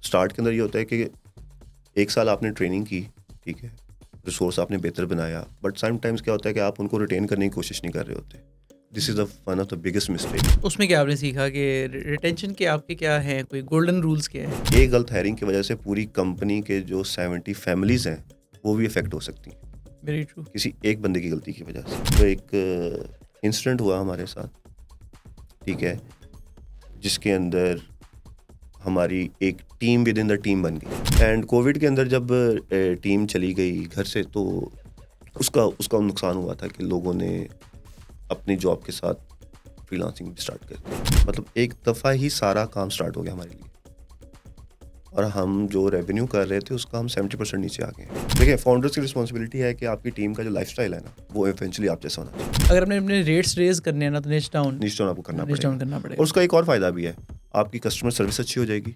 Start के अंदर ये होता है कि 1 साल आपने ट्रेनिंग की, ठीक है, रिसोर्स आपने बेहतर बनाया, बट समटाइम्स क्या होता है कि आप उनको रिटेन करने की कोशिश नहीं कर रहे होते। This is the one of the biggest mistake. उसमें क्या आपने सीखा कि रिटेंशन के आपके क्या हैं, कोई गोल्डन रूल्स क्या हैं? एक गलत हायरिंग की वजह से पूरी कंपनी के जो 70 फैमिलीज़ हैं, वो भी अफेक्ट हो सकती हैं, वेरी ट्रू। किसी एक बंदे की गलती की वजह से। तो एक इंसिडेंट हुआ हमारे साथ, ठीक है, जिसके अंदर हमारी एक team with in the team बन गई। एंड कोविड के अंदर जब टीम चली गई घर से, तो उसका उसका नुकसान हुआ था कि लोगों ने अपनी जॉब के साथ फ्रीलांसिंग भी स्टार्ट कर दी। मतलब एक दफ़ा ही सारा काम स्टार्ट हो गया हमारे लिए, और हम जो रेवेन्यू कर रहे थे उसका हम 70% नीचे आ गए। देखिए, फाउंडर्स की रिस्पॉन्सिबिलिटी है कि आपकी टीम का जो लाइफस्टाइल है ना, वो इवेंचुअली आप जैसा होना चाहिए। अगर आपने अपने रेट्स रेज करने हैं ना तो निच डाउन निश्चित आपको करना निच डाउन पड़ेगा। करना और पड़ेगा। उसका एक और फ़ायदा भी है, आपकी कस्टमर सर्विस अच्छी हो जाएगी,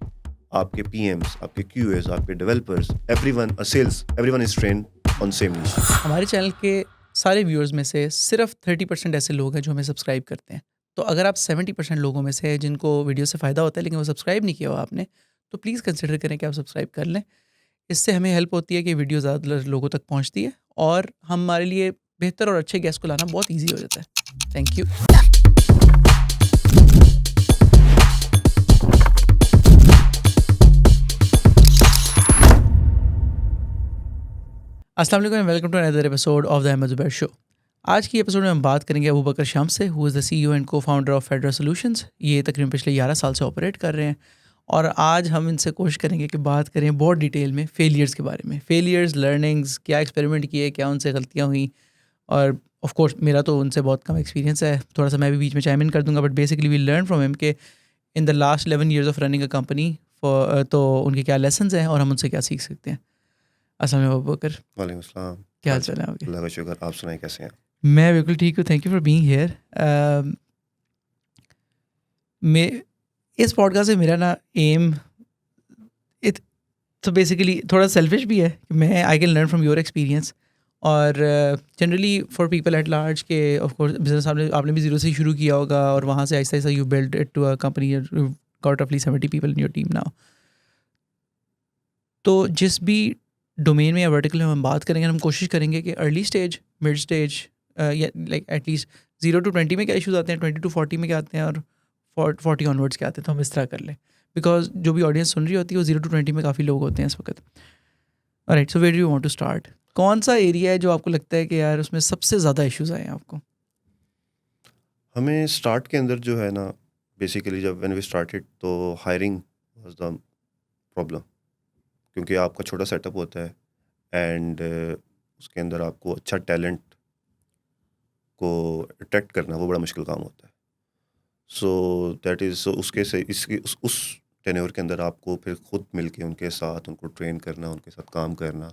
आपके पीएम्स, आपके क्यूएस, आपके developers, everyone, sales, everyone is trained on same niche. हमारे चैनल के सारे व्यूअर्स में से सिर्फ 30% ऐसे लोग हैं जो हमें सब्सक्राइब करते हैं। तो अगर आप 70% लोगों में से जिनको वीडियो से फ़ायदा होता है लेकिन वो सब्सक्राइब नहीं किया हुआ आपने, तो प्लीज़ कंसिडर करें कि आप सब्सक्राइब कर लें। इससे हमें हेल्प होती है कि वीडियो ज़्यादा लोगों तक पहुँचती है और हमारे लिए बेहतर और अच्छे गेस्ट को लाना बहुत ईजी हो जाता है। Thank you. अस्सलाम वालेकुम, welcome to another episode of the Ahmed Zubair show. आज की एपिसोड में हम बात करेंगे अबू बकर शाम से, who is the CEO and को फाउंडर ऑफ फेडरल सॉल्यूशंस। ये तकरीबन पिछले 11 साल से ऑपरेट कर रहे हैं और आज हम इनसे कोशिश करेंगे कि बात करें बहुत डिटेल में फेलियर्स के बारे में। फेलियर्स, लर्निंग्स, क्या एक्सपेरिमेंट किए, क्या उनसे गलतियाँ हुई। और ऑफ कोर्स मेरा तो उनसे बहुत कम एक्सपीरियंस है, थोड़ा सा मैं भी बीच में चाइम इन कर दूंगा, but basically we learn from him के in the last 11 years of running a company for, तो उनके क्या लेसन्स हैं और हम उनसे क्या सीख सकते हैं। अस्सलाम वालेकुम अबू बकर, वालेकुम अस्सलाम। क्या हाल हाँ जी, चाल है आपके? अल्लाह का शुक्र। आप सुनाएं, कैसे हैं? मैं बिल्कुल ठीक हूँ, thank you for being here. मैं इस पॉडकास्ट से मेरा ना एम इट तो बेसिकली थोड़ा सेल्फिश भी है कि मैं I can learn from your experience. और generally for people at large के ऑफ कोर्स बिजनेस आपने भी जीरो से ही शुरू किया होगा और वहाँ से आहिस्ता आहिस्ता you build it to a company, got रफली 70 people in your team now. तो जिस भी डोमेन में या वर्टिकल में हम बात करेंगे, हम कोशिश करेंगे कि अर्ली स्टेज, मिड स्टेज या लाइक एटलीस्ट 0 to 20 में क्या इशूज़ आते हैं, 20 to 40 में क्या आते हैं और 40 ऑनवर्ड्स क्या आते हैं, तो हम इस तरह कर लें। बिकॉज जो भी ऑडियंस सुन रही होती है वो 0 to 20 में काफ़ी लोग होते हैं इस वक्त। Right, so where do you want to start? कौन सा एरिया है जो आपको लगता है कि यार उसमें सबसे ज़्यादा इश्यूज़ आए हैं आपको? हमें स्टार्ट के अंदर जो है ना, बेसिकली जब व्हेन वी स्टार्टेड, तो हायरिंग वाज द प्रॉब्लम। क्योंकि आपका छोटा सेटअप होता है, एंड उसके अंदर आपको अच्छा टैलेंट को अट्रैक्ट करना वो बड़ा मुश्किल काम होता है। सो दैट इज़, सो उसके से इसकी उस टेन्योर के अंदर आपको फिर खुद मिलके उनके साथ उनको ट्रेन करना, उनके साथ काम करना,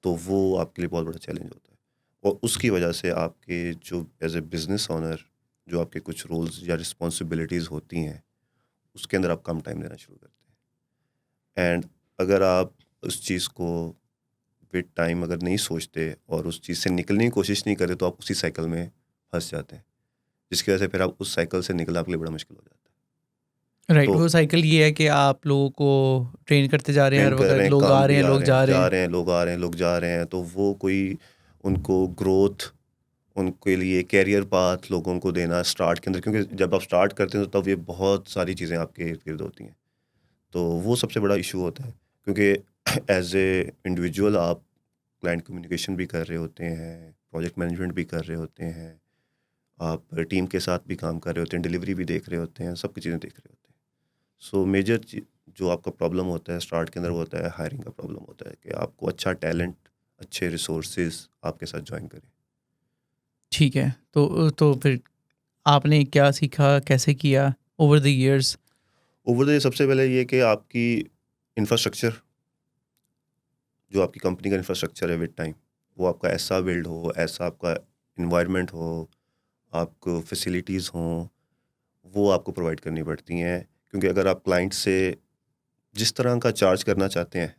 तो वो आपके लिए बहुत बड़ा चैलेंज होता है। और उसकी वजह से आपके जो एज ए बिजनेस ओनर, जो आपके कुछ रोल्स या रिस्पॉन्सिबिलिटीज़ होती हैं, उसके अंदर आप कम टाइम देना शुरू करते हैं। एंड अगर आप उस चीज़ को विद टाइम अगर नहीं सोचते और उस चीज़ से निकलने की कोशिश नहीं करते, तो आप उसी साइकिल में फंस जाते हैं, जिसकी वजह से फिर आप उस साइकिल से निकलना आपके लिए बड़ा मुश्किल हो जाता है। राइट, तो वो साइकिल ये है कि आप लोगों को ट्रेन करते जा रहे हैं, ट्रेन हर कर वक्त रहे हैं, लोग आ काम रहे भी हैं, आ लोग रहे हैं, जा रहे जा हैं। रहे हैं, लोग आ रहे हैं, लोग जा रहे हैं, तो वो कोई उनको ग्रोथ, उनके लिए कैरियर पाथ लोगों को देना स्टार्ट के अंदर, क्योंकि जब आप स्टार्ट करते हैं तो तब ये बहुत सारी चीज़ें आपके इर्द गिर्द होती हैं, तो वो सबसे बड़ा इशू होता है। क्योंकि एज ए इंडिविजुअल आप क्लाइंट कम्युनिकेशन भी कर रहे होते हैं, प्रोजेक्ट मैनेजमेंट भी कर रहे होते हैं, आप टीम के साथ भी काम कर रहे होते हैं, डिलीवरी भी देख रहे होते हैं, सब कुछ चीज़ें देख रहे होते हैं। सो मेजर जो आपका प्रॉब्लम होता है स्टार्ट के अंदर, वो होता है हायरिंग का प्रॉब्लम होता है कि आपको अच्छा टैलेंट, अच्छे रिसोर्सेज आपके साथ ज्वाइन करें। ठीक है, तो फिर आपने क्या सीखा, कैसे किया over the years? Over the सबसे पहले ये कि आपकी इंफ्रास्ट्रक्चर, जो आपकी कंपनी का इंफ्रास्ट्रक्चर है विद टाइम, वो आपका ऐसा बिल्ड हो, ऐसा आपका इन्वायरमेंट हो, आपको फैसिलिटीज़ हों, वो आपको प्रोवाइड करनी पड़ती हैं। क्योंकि अगर आप क्लाइंट से जिस तरह का चार्ज करना चाहते हैं,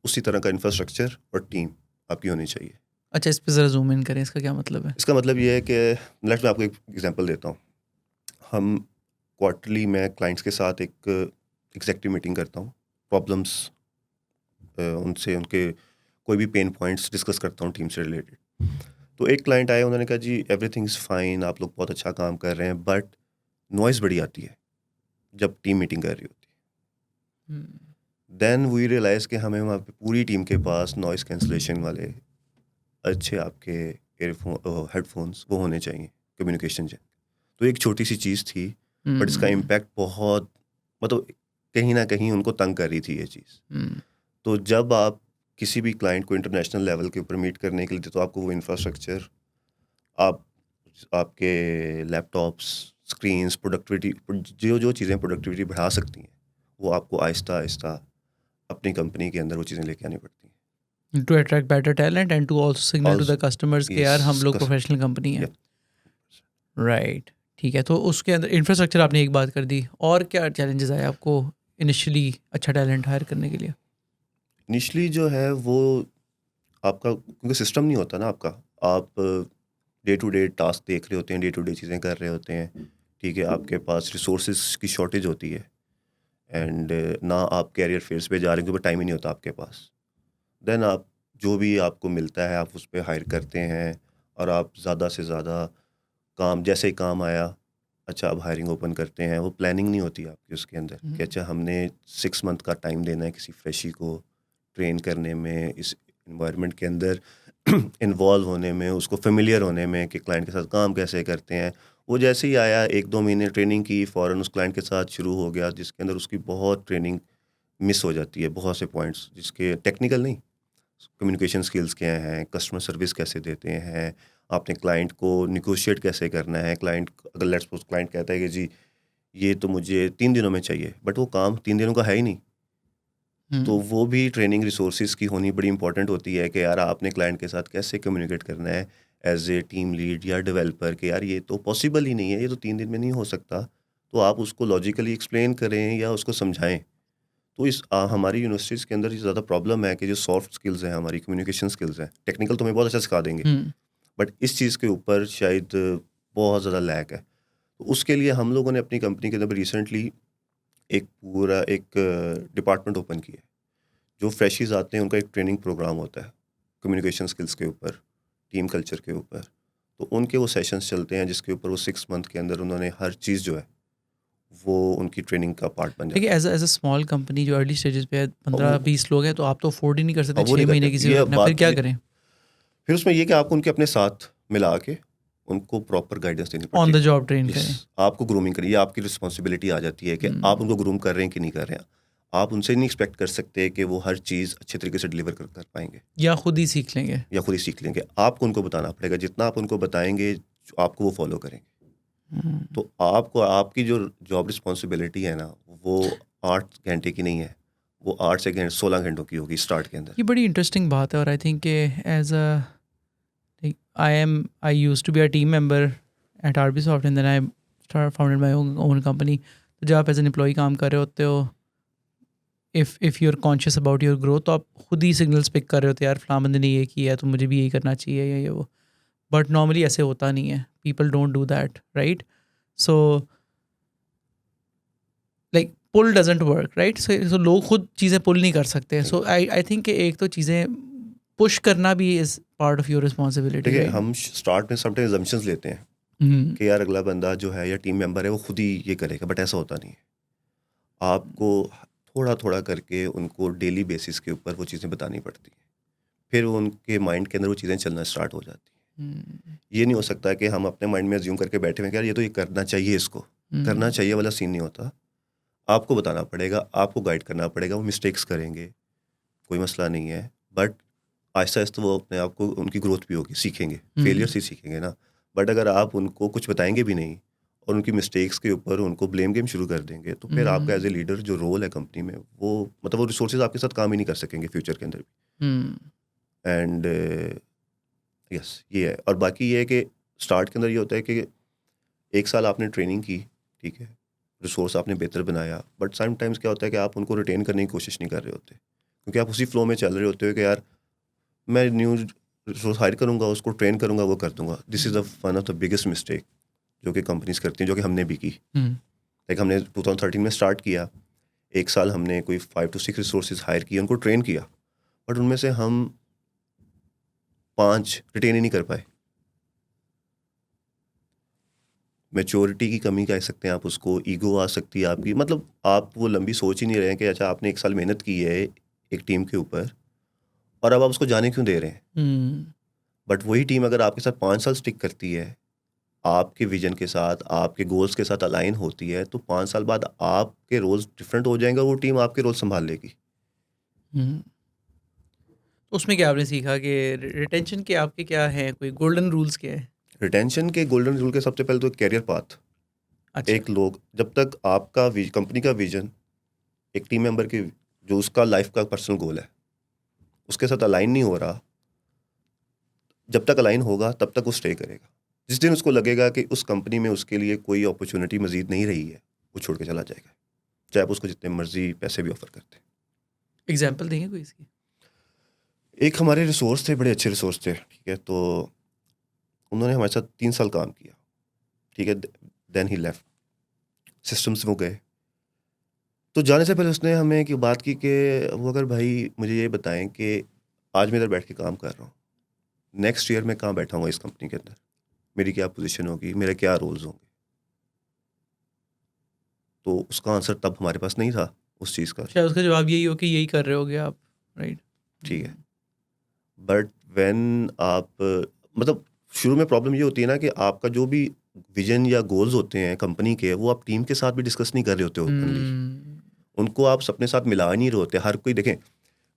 उसी तरह का इंफ्रास्ट्रक्चर और टीम आपकी होनी चाहिए। अच्छा, इस पे ज़रा जूम इन करें, इसका क्या मतलब है? इसका मतलब ये है कि लेट्स मैं आपको एक एग्जांपल देता हूँ। हम क्वार्टरली मैं क्लाइंट्स के साथ एक एग्जेक्टिव मीटिंग करता हूँ, प्रॉब्लम्स उनसे उनके कोई भी पेन पॉइंट्स डिस्कस करता हूँ टीम से रिलेटेड। तो एक क्लाइंट आया, उन्होंने कहा जी एवरीथिंग इज़ फाइन, आप लोग बहुत अच्छा काम कर रहे हैं, बट नॉइज़ बड़ी आती है जब टीम मीटिंग कर रही होती है। देन वी रियलाइज़ कि हमें वहाँ पे पूरी टीम के पास नॉइज़ कैंसलेशन वाले अच्छे आपके एयरफोन हेडफोन्स वो होने चाहिए, कम्युनिकेशन जैक। तो एक छोटी सी चीज़ थी, बट इसका इम्पैक्ट बहुत, मतलब कहीं ना कहीं उनको तंग कर रही थी ये चीज़। तो जब आप किसी भी क्लाइंट को इंटरनेशनल लेवल के ऊपर मीट करने के लिए, तो आपको वो इंफ्रास्ट्रक्चर, आप आपके लैपटॉप्स, स्क्रीन्स, प्रोडक्टिविटी, जो जो चीज़ें प्रोडक्टिविटी बढ़ा सकती हैं, वो आपको आहिस्ता आहिस्ता अपनी कंपनी के अंदर वो चीज़ें लेके आनी पड़ती हैं। to attract better talent and to also signal to the Also, customers कि यार हम yes, लोग प्रोफेशनल कंपनी है। yep. राइट, ठीक है। तो उसके अंदर इंफ्रास्ट्रक्चर आपने एक बात कर दी, और क्या चैलेंजेस आए आपको इनिशियली अच्छा टैलेंट हायर करने के लिए? इनिशियली जो है वो आपका, क्योंकि सिस्टम नहीं होता ना आपका, आप डे टू डे टास्क देख रहे होते हैं, डे टू डे चीज़ें कर रहे होते हैं, ठीक है, आपके पास रिसोर्सेज की शॉर्टेज होती है, एंड ना आप कैरियर फेयर्स पे जा रहे हैं क्योंकि टाइम ही नहीं होता आपके पास। देन आप जो भी आपको मिलता है आप उस पे हायर करते हैं, और आप ज़्यादा से ज़्यादा काम, जैसे ही काम आया, अच्छा अब हायरिंग ओपन करते हैं। वो प्लानिंग नहीं होती आपकी उसके अंदर कि अच्छा हमने 6 मंथ का टाइम देना है किसी फ्रेशी को ट्रेन करने में, इस इन्वायरमेंट के अंदर इन्वॉल्व होने में, उसको फेमिलियर होने में कि क्लाइंट के साथ काम कैसे करते हैं। वो जैसे ही आया 1-2 महीने ट्रेनिंग की, फ़ौरन उस क्लाइंट के साथ शुरू हो गया, जिसके अंदर उसकी बहुत ट्रेनिंग मिस हो जाती है, बहुत से पॉइंट्स जिसके टेक्निकल नहीं, कम्युनिकेशन स्किल्स क्या हैं, कस्टमर सर्विस कैसे देते हैं, आपने क्लाइंट को निगोशिएट कैसे करना है। क्लाइंट, अगर लेट्स सपोज क्लाइंट कहता है कि जी ये तो मुझे 3 दिनों में चाहिए, बट वो काम 3 दिनों का है ही नहीं, तो वो भी ट्रेनिंग रिसोर्सेज की होनी बड़ी इंपॉर्टेंट होती है कि यार आपने क्लाइंट के साथ कैसे कम्युनिकेट करना है एज ए टीम लीड या डेवलपर, कि यार ये तो पॉसिबल ही नहीं है, ये तो 3 दिन में नहीं हो सकता। तो आप उसको लॉजिकली एक्सप्लेन करें या उसको समझाएं। तो हमारी यूनिवर्सिटीज़ के अंदर ये ज़्यादा प्रॉब्लम है कि जो सॉफ्ट स्किल्स हैं, हमारी कम्युनिकेशन स्किल्स हैं, टेक्निकल तो हमें बहुत अच्छा सिखा देंगे, बट इस चीज़ के ऊपर शायद बहुत ज़्यादा लैक है। तो उसके लिए हम लोगों ने अपनी कंपनी के अंदर रिसेंटली एक पूरा एक डिपार्टमेंट ओपन किया है। जो फ्रेशीज़ आते हैं उनका एक ट्रेनिंग प्रोग्राम होता है कम्युनिकेशन स्किल्स के ऊपर, टीम कल्चर के ऊपर। तो उनके वो सेशंस चलते हैं जिसके ऊपर वो 6 मंथ के अंदर उन्होंने हर चीज़ जो है वो उनकी ट्रेनिंग का पार्ट बन देखिए, जाता है। एज अ स्मॉल कंपनी जो अर्ली स्टेजेस पे है, और वो 15-20 लोग हैं, तो आप तो अफोर्ड ही नहीं कर सकते वो नहीं 6 करते। महीने किसी को ये रखना, फिर बात क्या ये करें? फिर उसमें ये कि आपको उनके अपने साथ मिला के उनको प्रॉपर गाइडेंस देनी पड़ती ऑन द है। जॉब ट्रेन यस, करें। आपको ग्रूमिंग करनी, ये आपकी रिस्पॉन्सिबिलिटी आ जाती है कि आप उनको ग्रूम कर रहे हैं कि नहीं कर रहे हैं। आप उनसे नहीं एक्सपेक्ट कर सकते कि वो हर चीज़ अच्छे तरीके से डिलीवर कर पाएंगे या खुद ही सीख लेंगे। या खुद ही सीख लेंगे। आपको उनको बताना पड़ेगा, जितना आप उनको बताएंगे आपको वो फॉलो करेंगे। तो आपको आपकी जो जॉब रिस्पॉन्सिबिलिटी है ना, वो 8 घंटे की नहीं है, वो 8 से 16 घंटों की होगी स्टार्ट के अंदर। ये बड़ी इंटरेस्टिंग बात है, और I think as a I use to be a team member at RB Soft and then I founded my own company. तो जब आप एज एन एम्प्लॉय काम कर रहे होते हो, if you are conscious about your growth, तो आप खुद ही सिग्नल्स पिक कर रहे होते हो, यार फलां बंदे ने ये किया है तो मुझे भी यही करना चाहिए, या ये वो। बट नॉर्मली ऐसे होता नहीं है, people don't do that, right? So like pull doesn't work, right? सो लोग खुद चीज़ें पुल नहीं कर सकते। सो आई थिंक एक तो चीज़ें पुश करना भी is part of your responsibility, देखिए, राइट? हम स्टार्ट में समटाइम्स assumptions लेते हैं कि यार अगला बंदा जो है या टीम मेंबर है वो खुद ही ये करेगा, बट ऐसा होता नहीं है। आपको थोड़ा थोड़ा करके उनको डेली बेसिस के ऊपर वो चीज़ें बतानी पड़ती हैं, फिर वो उनके माइंड के अंदर वो चीज़ें चलना स्टार्ट हो जाती हैं। ये नहीं हो सकता कि हम अपने माइंड में अज्यूम करके बैठे हुए हैं कि यार ये तो ये करना चाहिए, इसको करना चाहिए वाला सीन नहीं होता। आपको बताना पड़ेगा, आपको गाइड करना पड़ेगा। वो मिस्टेक्स करेंगे, कोई मसला नहीं है, बट आहिस्ता-आहिस्ता वो अपने आप को, उनकी ग्रोथ भी होगी, सीखेंगे, फेलियर से ही सीखेंगे ना। बट अगर आप उनको कुछ बताएँगे भी नहीं और उनकी मिस्टेक्स के ऊपर उनको ब्लेम गेम शुरू कर देंगे, तो फिर आपका एज़ ए लीडर जो रोल है कंपनी में, वो मतलब वो रिसोर्सेज़ आपके साथ काम ही नहीं कर सकेंगे फ्यूचर के अंदर भी। एंड यस, ये है। और बाकी ये है कि स्टार्ट के अंदर ये होता है कि 1 साल आपने ट्रेनिंग की, ठीक है, रिसोर्स आपने बेहतर बनाया, बट समटाइम्स क्या होता है कि आप उनको रिटेन करने की कोशिश नहीं कर रहे होते, क्योंकि आप उसी फ्लो में चल रहे होते हो कि यार मैं न्यू रिसोर्स हायर करूँगा, उसको ट्रेन करूँगा, वो कर दूँगा। This is the one of the biggest mistake जो कि कंपनीज़ करती हैं, जो कि हमने भी की। लाइक हमने 2013 में स्टार्ट किया, 1 साल हमने कोई 5 to 6 रिसोर्सेज हायर किए, उनको ट्रेन किया, बट उनमें से हम 5 रिटेन ही नहीं कर पाए। मैच्योरिटी की कमी कह सकते हैं आप उसको, ईगो आ सकती है आपकी, मतलब आप वो लंबी सोच ही नहीं रहे हैं कि अच्छा आपने 1 साल मेहनत की है एक टीम के ऊपर और अब आप उसको जाने क्यों दे रहे हैं। बट वही टीम अगर आपके साथ 5 साल स्टिक करती है, आपके विजन के साथ, आपके गोल्स के साथ अलाइन होती है, तो 5 साल बाद आपके रोल्स डिफरेंट हो जाएंगे, वो टीम आपके रोल संभाल लेगी। तो उसमें क्या आपने सीखा कि रिटेंशन के आपके क्या हैं, कोई गोल्डन रूल्स क्या है? रिटेंशन के गोल्डन रूल के सबसे पहले तो कैरियर पाथ। अच्छा। एक लोग जब तक आपका कंपनी का विजन एक टीम मेंबर की जो उसका लाइफ का पर्सनल गोल है उसके साथ अलाइन नहीं हो रहा, जब तक अलाइन होगा तब तक वो स्टे करेगा। जिस दिन उसको लगेगा कि उस कंपनी में उसके लिए कोई अपॉर्चुनिटी मजीद नहीं रही है, वो छोड़ के चला जाएगा, चाहे आप उसको जितने मर्जी पैसे भी ऑफर करते हैं। एग्जाम्पल देंगे कोई इसकी? एक हमारे रिसोर्स थे, बड़े अच्छे रिसोर्स थे, ठीक है, तो उन्होंने हमारे साथ 3 साल काम किया, ठीक है, देन ही लेफ्ट, सिस्टम्स वो गए। तो जाने से पहले उसने हमें एक बात की कि वो अगर भाई मुझे ये बताएं कि आज मैं इधर बैठ के काम कर रहा हूँ, नेक्स्ट ईयर मैं कहाँ बैठा हूँ इस कंपनी के अंदर, मेरी क्या पोजीशन होगी, मेरे क्या रोल्स होंगे। तो उसका आंसर तब हमारे पास नहीं था उस चीज़ का, शायद उसका जवाब यही हो कि यही कर रहे होगे आप, राइट? ठीक है। बट व्हेन आप मतलब शुरू में प्रॉब्लम ये होती है ना कि आपका जो भी विजन या गोल्स होते हैं कंपनी के, वो आप टीम के साथ भी डिस्कस नहीं कर रहे होते ओपनली, उनको आप अपने साथ मिला नहीं रहे होते। हर कोई देखें,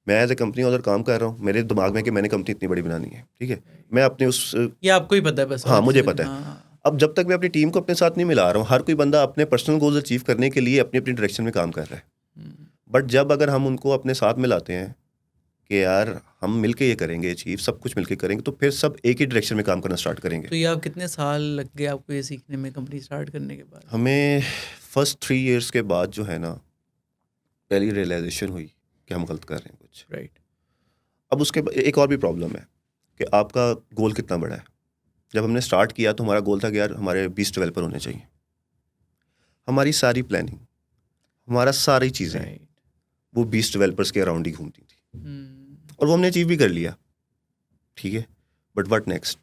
मैं एज ए कंपनी उधर काम कर रहा हूँ, मेरे दिमाग में कि मैंने कंपनी इतनी बड़ी बनानी है, ठीक है, मैं अपने उस ये आपको ही पता है बस, हाँ और मुझे किसी को पता नहीं। है। हाँ। अब जब तक मैं अपनी टीम को अपने साथ नहीं मिला रहा हूँ, हर कोई बंदा अपने पर्सनल गोल्स अचीव करने के लिए अपनी अपनी डायरेक्शन में काम कर रहा है। बट जब अगर हम उनको अपने साथ मिलाते हैं कि यार हम मिलके ये करेंगे अचीव, सब कुछ मिलके करेंगे, तो फिर सब एक ही डायरेक्शन में काम करना स्टार्ट करेंगे। तो ये आप कितने साल लग गए आपको ये सीखने में, कंपनी स्टार्ट करने के बाद? हमें फर्स्ट 3 इयर्स के बाद जो है ना, पहली रियलाइजेशन हुई कि हम गलत कर रहे हैं कुछ। राइट। अब उसके एक और भी प्रॉब्लम है कि आपका गोल कितना बड़ा है। जब हमने स्टार्ट किया तो हमारा गोल था कि यार हमारे 20 डेवलपर होने चाहिए। हमारी सारी प्लानिंग, हमारा सारी चीज़ें राइट। वो 20 डेवलपर्स के अराउंड ही घूमती थी, और वो हमने अचीव भी कर लिया, ठीक है। But what next?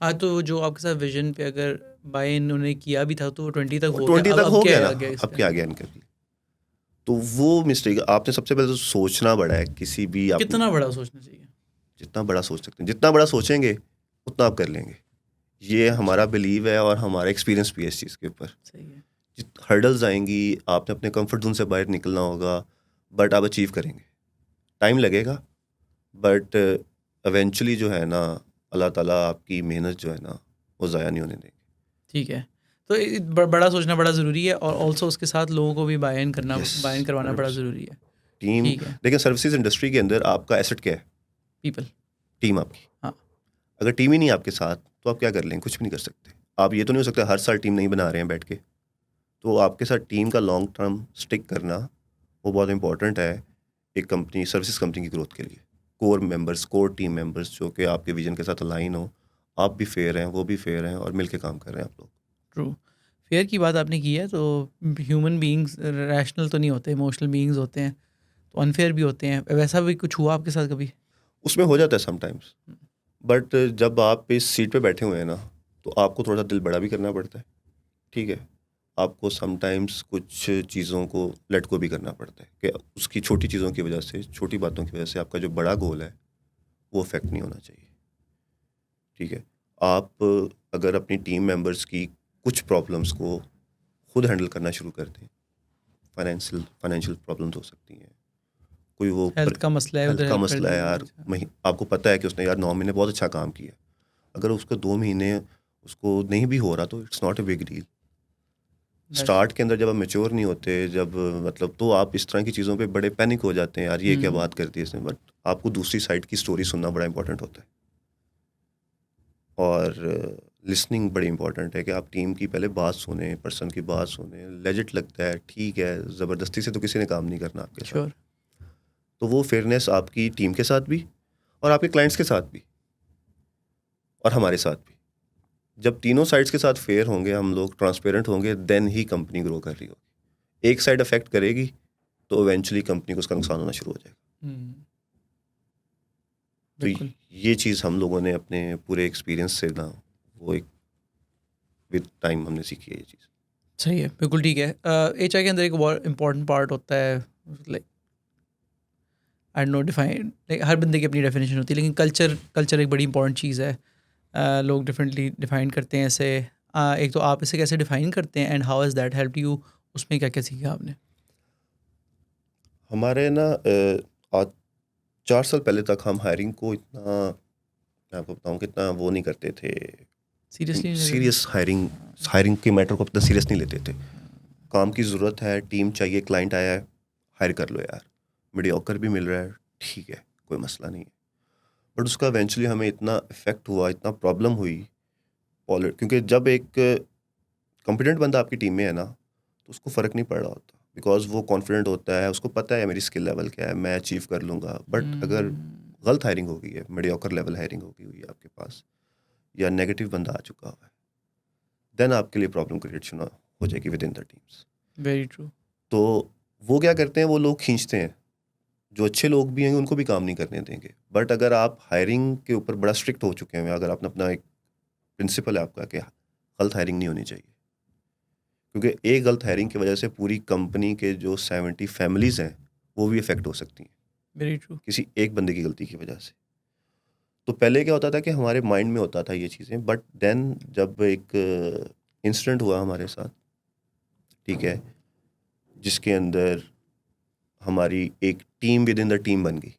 हाँ, तो जो आपके साथ विजन पे अगर बाय इन उन्होंने किया भी था तो वो 20 तक हो गया, 20 तक अब हो क्या गया है ना, आगे अब इसका? क्या आगे कर लिया। तो वो मिस्टेक आपने सबसे पहले तो सोचना बड़ा है किसी भी आप कितना बड़ा सोचना चाहिए? जितना बड़ा सोच सकते हैं, जितना बड़ा सोचेंगे उतना आप कर लेंगे। ये हमारा बिलीव है और हमारा एक्सपीरियंस भी है इस चीज़ के ऊपर। सही है। हर्डल्स आएंगी, आपने अपने कंफर्ट जोन से बाहर निकलना होगा, बट आप अचीव करेंगे। टाइम लगेगा, बट इवेंचुअली जो है ना, अल्लाह ताला आपकी मेहनत जो है ना वो ज़ाया नहीं होने देंगे। ठीक है। तो बड़ा सोचना बड़ा ज़रूरी है, और ऑल्सो उसके साथ लोगों को भी बाय इन करना, यस, बाय इन करवाना बड़ा 100%। ज़रूरी है। टीम, ठीक है। लेकिन सर्विसेज इंडस्ट्री के अंदर आपका एसेट क्या है? पीपल। टीम आपकी। हाँ। अगर टीम ही नहीं आपके साथ तो आप क्या कर लेंगे? कुछ भी नहीं कर सकते। आप ये तो नहीं हो सकता हर साल टीम नहीं बना रहे हैं बैठ के। तो आपके साथ टीम का लॉन्ग टर्म स्टिक करना वो बहुत इंपॉर्टेंट है एक कंपनी, सर्विसेज कंपनी की ग्रोथ के लिए। Core members, core team members जो कि आपके विजन के साथ अलाइन हो, आप भी फेयर हैं, वो भी फेयर हैं, और मिलके काम कर रहे हैं आप लोग। ट्रू। फेयर की बात आपने की है, तो ह्यूमन बीइंग्स रैशनल तो नहीं होते, इमोशनल बीइंग्स होते हैं, तो अनफेयर भी होते हैं। वैसा भी कुछ हुआ आपके साथ कभी? उसमें हो जाता है समटाइम्स, बट जब आप इस सीट पे बैठे हुए हैं ना, तो आपको थोड़ा सा दिल बड़ा भी करना पड़ता है, ठीक है। आपको समटाइम्स कुछ चीज़ों को लेट को भी करना पड़ता है कि उसकी छोटी चीज़ों की वजह से, छोटी बातों की वजह से आपका जो बड़ा गोल है वो अफेक्ट नहीं होना चाहिए, ठीक है। आप अगर अपनी टीम मेंबर्स की कुछ प्रॉब्लम्स को खुद हैंडल करना शुरू कर दें, फाइनेंशियल प्रॉब्लम्स हो सकती हैं, कोई वो हेल्थ का मसला है, हेल्थ उधर का हेल्प कर मसला है दी। यार, अच्छा। आपको पता है कि उसने यार 9 महीने बहुत अच्छा काम किया, अगर उसको 2 महीने उसको नहीं भी हो रहा तो it's not a big deal. Start के अंदर जब आप मेच्योर नहीं होते, जब मतलब, तो आप इस तरह की चीज़ों पे बड़े पैनिक हो जाते हैं, यार ये क्या बात कर दी इसने। बट आपको दूसरी साइड की स्टोरी सुनना बड़ा इंपॉर्टेंट होता है, और लिसनिंग बड़ी इंपॉर्टेंट है कि आप टीम की पहले बात सुने, पर्सन की बात सुने। लेजिट लगता है, ठीक है, ज़बरदस्ती से तो किसी ने काम नहीं करना आपके साथ। श्योर। तो वो फेयरनेस आपकी टीम के साथ भी, और आपके क्लाइंट्स के साथ भी, और हमारे साथ भी। जब तीनों साइड्स के साथ फेयर होंगे हम लोग, ट्रांसपेरेंट होंगे, देन ही कंपनी ग्रो कर रही होगी। एक साइड अफेक्ट करेगी तो इवेंचुअली कंपनी को उसका नुकसान होना शुरू हो जाएगा। तो बिल्कुल ये चीज़ हम लोगों ने अपने पूरे एक्सपीरियंस से ना वो एक विद टाइम हमने सीखी है ये चीज़। सही है, बिल्कुल ठीक है। एचआर के अंदर एक बहुत इंपॉर्टेंट पार्ट होता है, like I know define, like हर बंदे की अपनी डेफिनेशन होती है, लेकिन कल्चर एक बड़ी इंपॉर्टेंट चीज़ है। लोग डिफरेंटली डिफाइन करते हैं इसे। एक तो आप इसे कैसे डिफाइन करते हैं and how is that help you, उसमें क्या क्या सीखा आपने? हमारे ना आज 4 साल पहले तक हम हायरिंग को इतना, मैं आपको बताऊं कितना वो नहीं करते थे। सीरियसली नहीं लगा? सीरियस हायरिंग हायरिंग के मैटर को इतना सीरियस नहीं लेते थे। काम की ज़रूरत है, टीम चाहिए, क्लाइंट आया है, हायर कर लो यार, मीडियोकर भी मिल रहा है, ठीक है, कोई मसला नहीं है। बट उसका इवेंचुअली हमें इतना इफेक्ट हुआ, इतना प्रॉब्लम हुई, क्योंकि जब एक कॉम्पिटेंट बंदा आपकी टीम में है ना तो उसको फ़र्क नहीं पड़ रहा होता, बिकॉज वो कॉन्फिडेंट होता है, उसको पता है मेरी स्किल लेवल क्या है, मैं अचीव कर लूँगा। बट अगर गलत हायरिंग हो गई है, मीडियोकर लेवल हायरिंग हो गई हुई है आपके पास, या नेगेटिव बंदा आ चुका हुआ है, देन आपके लिए प्रॉब्लम क्रिएट हो जाएगी with in the teams. Very true. तो वो क्या करते हैं, वो लोग खींचते हैं, जो अच्छे लोग भी हैं उनको भी काम नहीं करने देंगे। बट अगर आप हायरिंग के ऊपर बड़ा स्ट्रिक्ट हो चुके हैं, अगर आपने अपना एक प्रिंसिपल है आपका कि गलत हायरिंग नहीं होनी चाहिए, क्योंकि एक गलत हायरिंग की वजह से पूरी कंपनी के जो 70 फैमिलीज़ हैं वो भी इफेक्ट हो सकती हैं वेरी ट्रू। किसी एक बंदे की गलती की वजह से। तो पहले क्या होता था कि हमारे माइंड में होता था ये चीज़ें, बट देन जब एक इंसिडेंट हुआ हमारे साथ, ठीक है, जिसके अंदर हमारी एक team with in the team बन गई।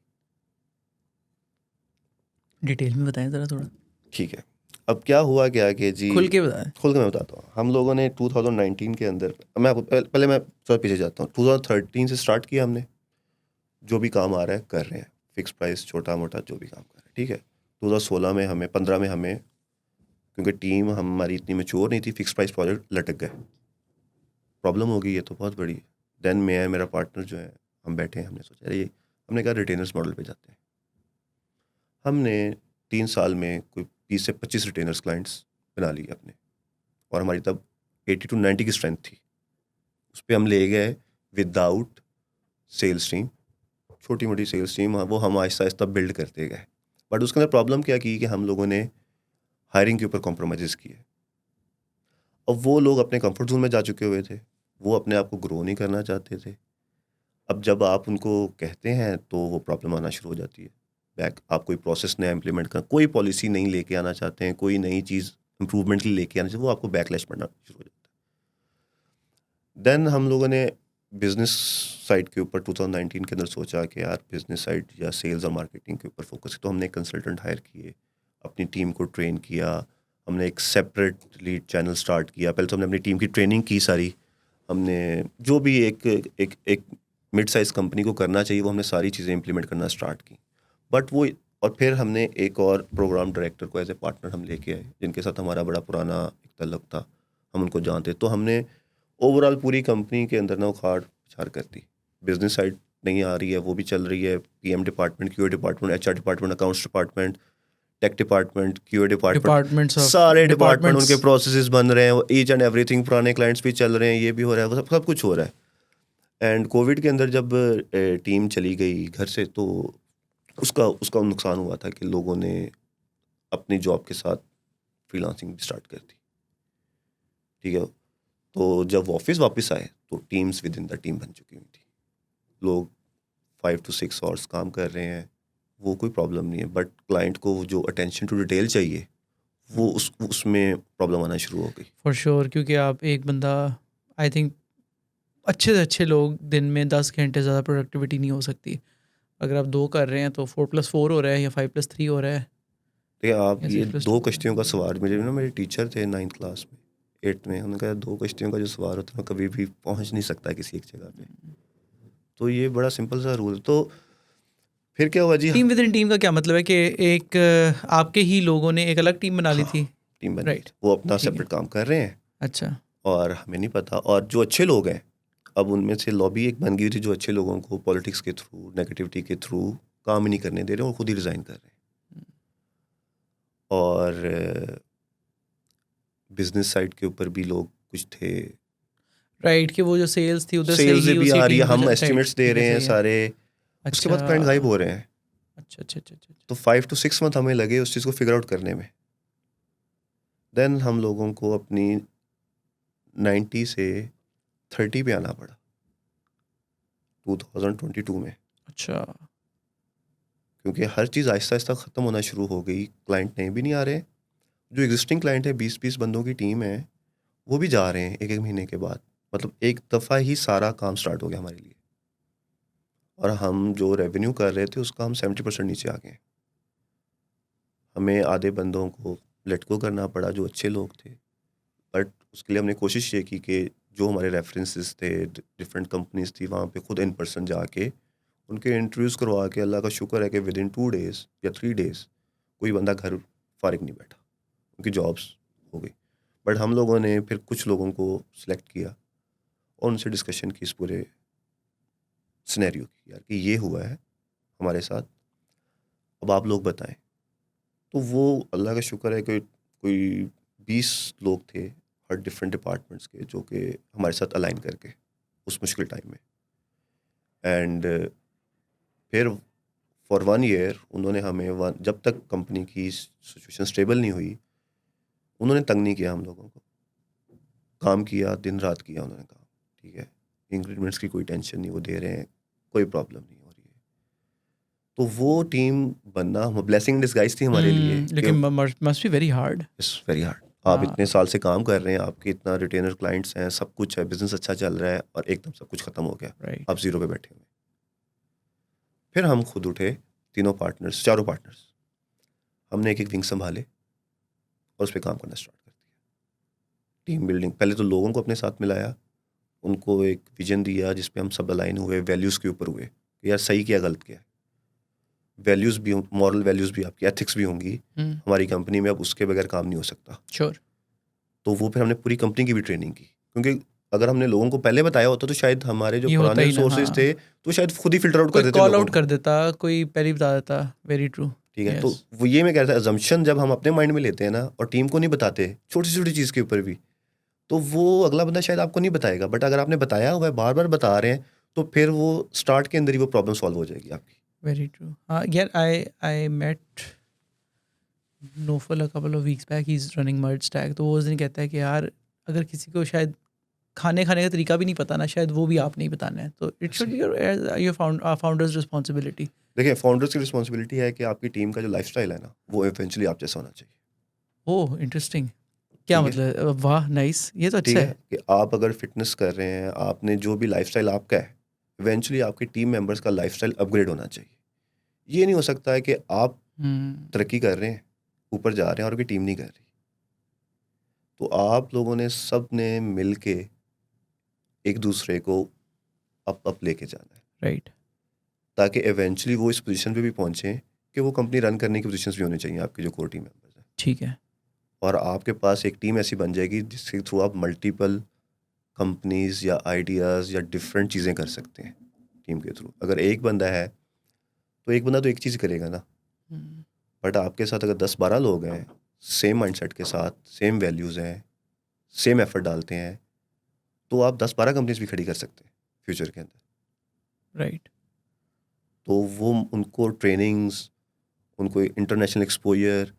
डिटेल में बताएं ज़रा थोड़ा, ठीक है, अब क्या हुआ क्या कि जी, खुल के बताएं। खुल के मैं बताता हूँ। हम लोगों ने 2019 के अंदर, मैं आपको पहले मैं थोड़ा पीछे जाता हूँ, 2013 से स्टार्ट किया हमने, जो भी काम आ रहा है कर रहे हैं, फिक्स प्राइस छोटा मोटा जो भी काम कर रहे हैं, ठीक है। 2016 में हमें 15 में हमें, क्योंकि टीम हमारी इतनी मैच्योर नहीं थी, फिक्स प्राइस प्रोजेक्ट लटक गए, प्रॉब्लम हो गई है तो बहुत बड़ी। देन मैं मेरा पार्टनर जो है, हम बैठे हैं, हमने सोचा अरे हमने कहा रिटेनर्स मॉडल पे जाते हैं। हमने 3 साल में कोई 20 से 25 रिटेनर्स क्लाइंट्स बना लिए अपने, और हमारी तब 80 to 90 की स्ट्रेंथ थी। उस पर हम ले गए विदाउट सेल्स टीम, छोटी मोटी सेल्स टीम, वो हम आहिस्ता आहिस्ता बिल्ड करते गए। बट उसके अंदर प्रॉब्लम क्या की कि हम लोगों ने हायरिंग के ऊपर कॉम्प्रोमाइज़ किए। अब वो लोग अपने कंफर्ट जोन में जा चुके हुए थे, वो अपने आप को ग्रो नहीं करना चाहते थे। अब जब आप उनको कहते हैं तो वो प्रॉब्लम आना शुरू हो जाती है। बैक आप कोई प्रोसेस नया इम्प्लीमेंट कर, कोई पॉलिसी नहीं लेके आना चाहते हैं, कोई नई चीज़ इंप्रूवमेंट के लिए लेके आना चाहिए, वो आपको बैकलैश पड़ना शुरू हो जाता है। देन हम लोगों ने बिजनेस साइड के ऊपर 2019 के अंदर सोचा कि यार बिजनेस साइड या सेल्स और मार्केटिंग के ऊपर फोकस, तो हमने कंसल्टेंट हायर किए, अपनी टीम को ट्रेन किया, हमने एक सेपरेट लीड चैनल स्टार्ट किया। पहले तो हमने अपनी टीम की ट्रेनिंग की सारी, हमने जो भी एक मिड साइज़ कंपनी को करना चाहिए वो हमने सारी चीज़ें इंप्लीमेंट करना स्टार्ट की। बट वो, और फिर हमने एक और प्रोग्राम डायरेक्टर को एज ए पार्टनर हम लेके आए, जिनके साथ हमारा बड़ा पुराना एक तल्लुक था, हम उनको जानते। तो हमने ओवरऑल पूरी कंपनी के अंदर ना उखाड़ पिछाड़ कर दी। बिजनेस साइड नहीं आ रही है, वो भी चल रही है, PM department, QA department, HR department, accounts department, tech department, QA department, departments of सारे डिपार्टमेंट डिपार्टमेंट्स। उनके प्रोसेसेस बन रहे हैं, ईच एंड एवरीथिंग, पुराने क्लाइंट्स भी चल रहे हैं, ये भी हो रहा है, वो सब कुछ हो रहा है। एंड कोविड के अंदर जब टीम चली गई घर से, तो उसका उसका नुकसान हुआ था कि लोगों ने अपनी जॉब के साथ फ्रीलांसिंग भी स्टार्ट कर दी, ठीक है। तो जब ऑफिस वापस आए तो teams with in the team बन चुकी हुई थी, लोग 5 to 6 आवर्स काम कर रहे हैं, वो कोई प्रॉब्लम नहीं है। बट क्लाइंट को जो अटेंशन टू डिटेल चाहिए, वो उसमें प्रॉब्लम आना शुरू हो गई। फॉर श्योर, क्योंकि आप एक बंदा, आई थिंक अच्छे से अच्छे लोग दिन में 10 घंटे ज़्यादा प्रोडक्टिविटी नहीं हो सकती। अगर आप 2 कर रहे हैं तो 4+4 हो रहा है या 5+3 हो रहा है देखिए आप, या ये 6+2 दो हो रहा कश्तियों का है। सवार, मेरे टीचर थे 9th क्लास में, 8th में, उन्होंने कहा 2 कश्तियों का जो सवार होता है ना, कभी भी पहुंच नहीं सकता किसी एक जगह पे। तो ये बड़ा सिंपल सा रूल। तो फिर क्या हुआ जी, टीम विद इन टीम का क्या मतलब है कि एक आपके ही लोगों ने एक अलग टीम बना ली हाँ, थी? टीम बन गई, राइट, वो अपना ठीक है। सेपरेट काम कर रहे हैं अच्छा। और हमें नहीं पता। और जो अच्छे लोग हैं, अब उनमें से लॉबी एक बन गई थी, जो अच्छे लोगों को पॉलिटिक्स के थ्रू, नेगेटिविटी के थ्रू काम ही नहीं करने दे रहे और खुद ही रिज़ाइन कर रहे हैं। और बिजनेस साइड के ऊपर भी लोग कुछ थे। राइट कि वो जो सेल्स थी उधर से सेल्स ही भी उसी आ रही टीम है, को हम राइट एस्टिमेट्स दे ठीक है रहे हैं सही है सारे, उसके बाद क्लाइंट गायब अच्छा हो रहे हैं। अच्छा अच्छा अच्छा अच्छा तो 5 to 6 मंथ हमें लगे उस चीज़ को फिगर आउट करने में। देन हम लोगों को अपनी 90 से 30 पे आना पड़ा 2022 में, अच्छा क्योंकि हर चीज़ आहिस्ता आहिस्ता ख़त्म होना शुरू हो गई, क्लाइंट नए भी नहीं आ रहे। जो एग्जिस्टिंग क्लाइंट है 20-20 बंदों की टीम है, वो भी जा रहे हैं एक एक महीने के बाद। मतलब एक दफ़ा ही सारा काम स्टार्ट हो गया हमारे लिए, और हम जो रेवेन्यू कर रहे थे उसका हम 70% नीचे आ गए हैं। हमें आधे बंदों को लेट गो करना पड़ा जो अच्छे लोग थे, बट उसके लिए हमने कोशिश ये की कि जो हमारे रेफरेंसेस थे, डिफरेंट कंपनीज थी, वहाँ पे खुद इन पर्सन जाके उनके इंटरव्यूज़ करवा के, अल्लाह का शुक्र है कि विद इन 2 डेज़ या 3 डेज़ कोई बंदा घर फारिग नहीं बैठा, उनकी जॉब्स हो गई। बट हम लोगों ने फिर कुछ लोगों को सिलेक्ट किया और उनसे डिस्कशन की इस पूरे सिनेरियो की, यार कि ये हुआ है हमारे साथ, अब आप लोग बताएं। तो वो अल्लाह का शुक्र है कि कोई 20 लोग थे हर डिफरेंट डिपार्टमेंट्स के, जो कि हमारे साथ अलाइन करके उस मुश्किल टाइम में। एंड फिर फॉर 1 ईयर उन्होंने हमें जब तक कंपनी की सिचुएशन स्टेबल नहीं हुई, उन्होंने तंग नहीं किया हम लोगों को। काम किया, दिन रात किया उन्होंने काम, ठीक है। इंक्रीमेंट्स की कोई टेंशन नहीं, वो दे रहे हैं, कोई प्रॉब्लम नहीं हो रही है। तो वो टीम बनना ब्लेसिंग इन डिस्गाइज थी हमारे लिए कि लेकिन must be very hard it's very hard. आप हाँ इतने साल से काम कर रहे हैं, आपके इतना रिटेनर क्लाइंट्स हैं, सब कुछ है, बिजनेस अच्छा चल रहा है, और एकदम सब कुछ खत्म हो गया, राइट आप जीरो पे बैठे हुए। फिर हम खुद उठे, तीनों पार्टनर्स, चारों पार्टनर्स, हमने एक एक विंग संभाले और उस पर काम करना स्टार्ट कर दिया। टीम बिल्डिंग, पहले तो लोगों को अपने साथ मिलाया, उनको एक विजन दिया जिस पे हम सब अलाइन हुए, वैल्यूज़ के ऊपर हुए कि यार सही क्या गलत क्या है। वैल्यूज़ भी, मॉरल वैल्यूज़ भी आपकी, एथिक्स भी होंगी हमारी कंपनी में, अब उसके बगैर काम नहीं हो सकता। श्योर तो वो फिर हमने पूरी कंपनी की भी ट्रेनिंग की, क्योंकि अगर हमने लोगों को पहले बताया होता तो शायद हमारे जो ये होता पुराने ही ना रिसोर्सेज हाँ थे तो शायद खुद ही फिल्टर आउट कर कोई देते कॉल लोगों आउट को। कर देता कोई पहले ही बता देता वेरी ट्रू ठीक है, तो यस वो ये मैं कह रहा था, अजम्पशन जब हम अपने माइंड में लेते हैं ना और टीम को नहीं बताते छोटी छोटी चीज़ के ऊपर भी, तो वो अगला बंदा शायद आपको नहीं बताएगा। बट अगर आपने बताया हुआ है, बार बार बता रहे हैं, तो फिर वो स्टार्ट के अंदर ही वो प्रॉब्लम सॉल्व हो जाएगी आपकी। वेरी ट्रू हाँ यार I met Noufal a couple of weeks back he is running merge tag तो वो उस दिन कहता है कि यार अगर किसी को शायद खाने खाने का तरीका भी नहीं पता ना शायद वो भी आप नहीं बताना है तो इट शुड ऐसे बी योर फाउंडर्स रिस्पॉन्सिबिलिटी देखिए, फाउंडर्स की रिस्पॉन्सिबिलिटी है कि आपकी टीम का जो लाइफस्टाइल है ना, वो इवेंचुअली आप जैसा होना चाहिए। ओह इंटरेस्टिंग क्या ठीक है, मतलब वाह नाइस ये तो ठीक अच्छा है, है कि आप अगर फिटनेस कर रहे हैं, आपने जो भी लाइफस्टाइल आपका है, इवेंचुअली आपके टीम मेंबर्स का लाइफस्टाइल अपग्रेड होना चाहिए। ये नहीं हो सकता है कि आप हम्म तरक्की कर रहे हैं, ऊपर जा रहे हैं, और आपकी टीम नहीं कर रही। तो आप लोगों ने सब ने मिल के एक दूसरे को अप लेके जाना है, राइट ताकि इवेंचुअली वो इस पोजीशन पे भी पहुंचे कि वो कंपनी रन करने की पोजीशंस भी होनी चाहिए आपके जो कोर टीम मेंबर्स हैं। ठीक है और आपके पास एक टीम ऐसी बन जाएगी जिसके थ्रू आप मल्टीपल कंपनीज या आइडियाज़ या डिफरेंट चीज़ें कर सकते हैं टीम के थ्रू। अगर एक बंदा है तो एक बंदा तो एक चीज़ करेगा ना, हम्म, बट आपके साथ अगर 10-12 लोग हैं, सेम माइंडसेट के साथ, सेम वैल्यूज़ हैं, सेम एफर्ट डालते हैं, तो आप 10-12 कंपनीज भी खड़ी कर सकते हैं फ्यूचर के अंदर। राइट तो वो उनको ट्रेनिंग्स, उनको international exposure,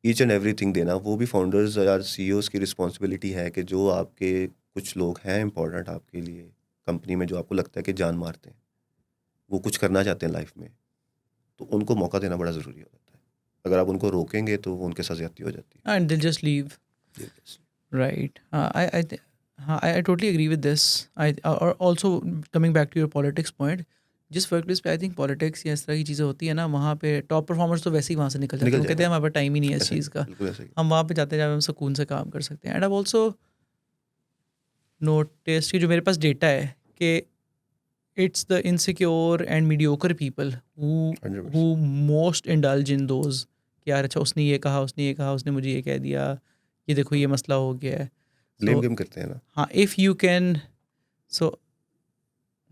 each and everything देना, वो भी फाउंडर्स या सीईओज़ की रिस्पॉन्सिबिलिटी है कि जो आपके कुछ लोग हैं इंपॉर्टेंट आपके लिए कंपनी में, जो आपको लगता है कि जान मारते हैं, वो कुछ करना चाहते हैं लाइफ में, तो उनको मौका देना बड़ा ज़रूरी हो जाता है। अगर आप उनको रोकेंगे तो वो उनके साथ ज़्यादती हो जाती एंड दिल जस्ट लीव है। Yes. Right. I totally agree with this. Or also coming back to your politics point, जिस वर्क प्लेस पे आई थिंक पॉलिटिक्स या इस तरह की चीज़ें होती है ना वहाँ पे टॉप परफॉर्मर्स तो वैसे ही वहाँ से निकल जाते हैं निकल वो कहते जाएगा, हैं हमारे पास टाइम ही नहीं है इस ऐसा ही, चीज़ का बिल्कुल ऐसा ही। हम वहाँ पे जाते हैं जहाँ पे हम सुकून से काम कर सकते हैं एंड आई ऑल्सो नोटिस कि जो मेरे पास डेटा है कि it's the insecure and mediocre people who 100%। Most indulge in those कि यार अच्छा उसने ये कहा उसने ये कहा उसने मुझे ये कह दिया ये देखो ये मसला हो गया है ब्लेम सो गेम करते हैं ना। हाँ if you can so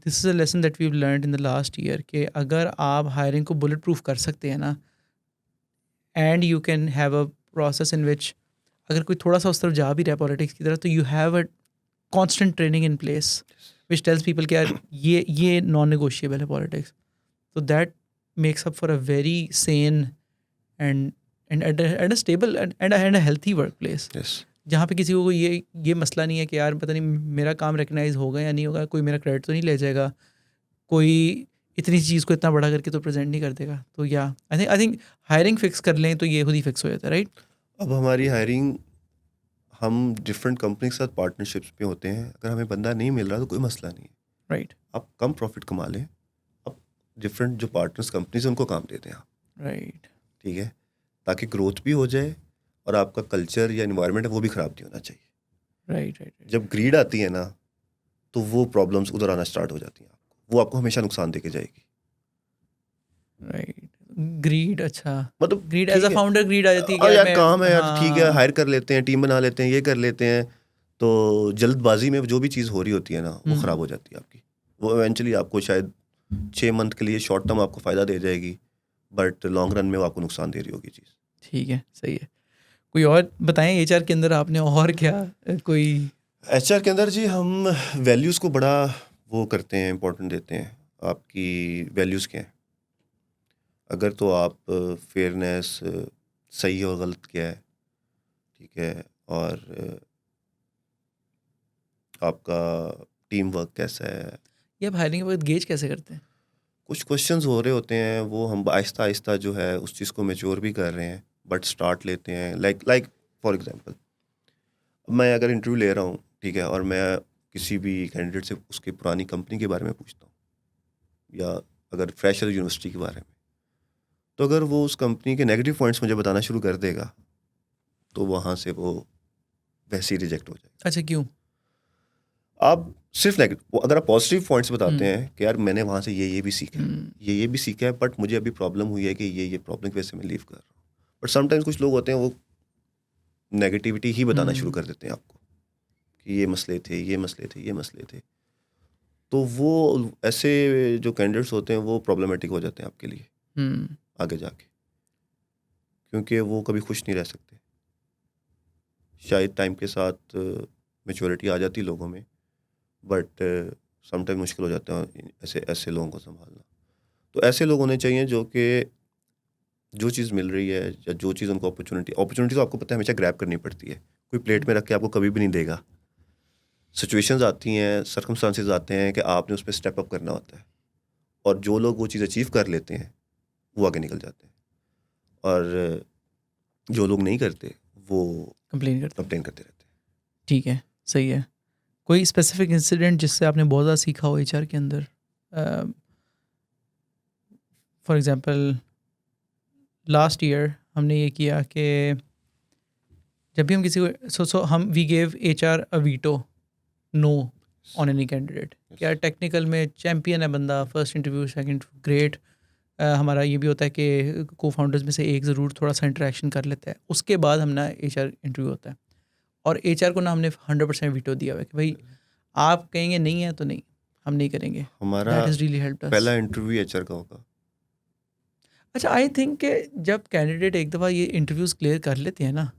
this is a lesson that we learn in the last year कि अगर आप हायरिंग को बुलेट प्रूफ कर सकते हैं ना and you can have a process in which अगर कोई थोड़ा सा उस तरफ जा भी रहा है पॉलिटिक्स की तरफ तो you have a constant training in place which tells people कि यार ये non-negotiable है politics. So that makes up for a very sane and a stable and a healthy workplace. Yes. जहाँ पे किसी को ये मसला नहीं है कि यार पता नहीं मेरा काम रिकग्नाइज होगा या नहीं होगा, कोई मेरा क्रेडिट तो नहीं ले जाएगा, कोई इतनी चीज़ को इतना बड़ा करके तो प्रेजेंट नहीं कर देगा. तो या आई थिंक हायरिंग फिक्स कर लें तो ये खुद ही फिक्स हो जाता है, राइट? अब हमारी हायरिंग हम डिफरेंट कंपनी के साथ पार्टनरशिप्स पे होते हैं. अगर हमें बंदा नहीं मिल रहा तो कोई मसला नहीं है, राइट. आप कम प्रॉफिट कमा लें, आप डिफरेंट जो पार्टनर्स कंपनीज हैं उनको काम देते हैं आप, राइट. ठीक है, ताकि ग्रोथ भी हो जाए और आपका कल्चर या इन्वायरमेंट है वो भी ख़राब नहीं होना चाहिए. राइट. राइट. जब ग्रीड आती है ना तो वो प्रॉब्लम्स उधर आना स्टार्ट हो जाती हैं. वो आपको हमेशा नुकसान देके जाएगी. राइट. ग्रीड, अच्छा, मतलब greed as a founder greed आ जाती है कि यार मैं, काम है यार, हाँ, ठीक है, हायर कर लेते हैं, टीम बना लेते हैं, ये कर लेते हैं. तो जल्दबाजी में जो भी चीज़ हो रही होती है ना वो ख़राब हो जाती है आपकी. वो इवेंचुअली आपको शायद 6 मंथ के लिए शॉर्ट टर्म आपको फ़ायदा दे जाएगी, बट लॉन्ग रन में वो आपको नुकसान दे रही होगी चीज़. ठीक है, सही है. कोई और बताएं एचआर के अंदर आपने और क्या कोई? एचआर के अंदर जी हम वैल्यूज़ को बड़ा वो करते हैं, इंपॉर्टेंट देते हैं. आपकी वैल्यूज़ क्या हैं? अगर तो आप फेयरनेस, सही और गलत क्या है, ठीक है, और आपका टीम वर्क कैसा है. ये आप हायरिंग के वक्त गेज कैसे करते हैं? कुछ क्वेश्चंस हो रहे होते हैं, वो हम आहिस्ता आहिस्ता जो है उस चीज़ को मैच्योर भी कर रहे हैं, बट स्टार्ट लेते हैं. लाइक फॉर एग्जांपल, मैं अगर इंटरव्यू ले रहा हूँ, ठीक है, और मैं किसी भी कैंडिडेट से उसकी पुरानी कंपनी के बारे में पूछता हूँ, या अगर फ्रेशर यूनिवर्सिटी के बारे में, तो अगर वो उस कंपनी के नेगेटिव पॉइंट्स मुझे बताना शुरू कर देगा तो वहाँ से वो वैसे ही रिजेक्ट हो जाएगा. अच्छा, क्यों? आप सिर्फ नेगेटिव, अगर आप पॉजिटिव पॉइंट्स बताते हैं कि यार मैंने वहाँ से ये भी सीखा है, ये भी सीखा है, बट मुझे अभी प्रॉब्लम हुई है कि ये प्रॉब्लम की वजह से मैं लीव कर रहा हूँ. बट समटाइम्स कुछ लोग होते हैं वो नेगेटिविटी ही बताना शुरू कर देते हैं आपको कि ये मसले थे, ये मसले थे, ये मसले थे. तो वो ऐसे जो कैंडिडेट्स होते हैं वो प्रॉब्लमेटिक हो जाते हैं आपके लिए आगे जाके, क्योंकि वो कभी खुश नहीं रह सकते. शायद टाइम के साथ मैच्योरिटी आ जाती लोगों में, बट समटाइम मुश्किल हो जाता है ऐसे लोगों को संभालना. तो ऐसे लोग होने चाहिए जो कि जो चीज़ मिल रही है या जो चीज़ उनको अपॉर्चुनिटी तो आपको पता है हमेशा ग्रैब करनी पड़ती है. कोई प्लेट में रख के आपको कभी भी नहीं देगा. सिचुएशंस आती हैं, सर्कमस्टांसेस आते हैं कि आपने उस पर स्टेप अप करना होता है, और जो लोग वो चीज़ अचीव कर लेते हैं वो आगे निकल जाते हैं, और जो लोग नहीं करते वो कंप्लेन करते रहते हैं. ठीक है, सही है. कोई स्पेसिफिक इंसिडेंट जिससे आपने बहुत ज़्यादा सीखा हो एचआर के अंदर? फॉर एग्जांपल लास्ट ईयर हमने ये किया कि जब भी हम किसी को सो हम we gave HR a veto no on any candidate. क्या टेक्निकल में चैम्पियन है बंदा, फर्स्ट इंटरव्यू, सेकंड ग्रेट. हमारा ये भी होता है कि को फाउंडर्स में से एक ज़रूर थोड़ा सा इंटरेक्शन कर लेता है, उसके बाद हम ना एचआर इंटरव्यू होता है. और एचआर को ना हमने 100% वीटो दिया हुआ है कि भाई आप कहेंगे नहीं है तो नहीं, हम नहीं करेंगे. हमारा दैट इज़ रियली हेल्प्ड अस. पहला इंटरव्यू एचआर का होगा. अच्छा, आई थिंक कि जब कैंडिडेट एक दफ़ा ये इंटरव्यूज़ क्लियर कर लेते हैं ना,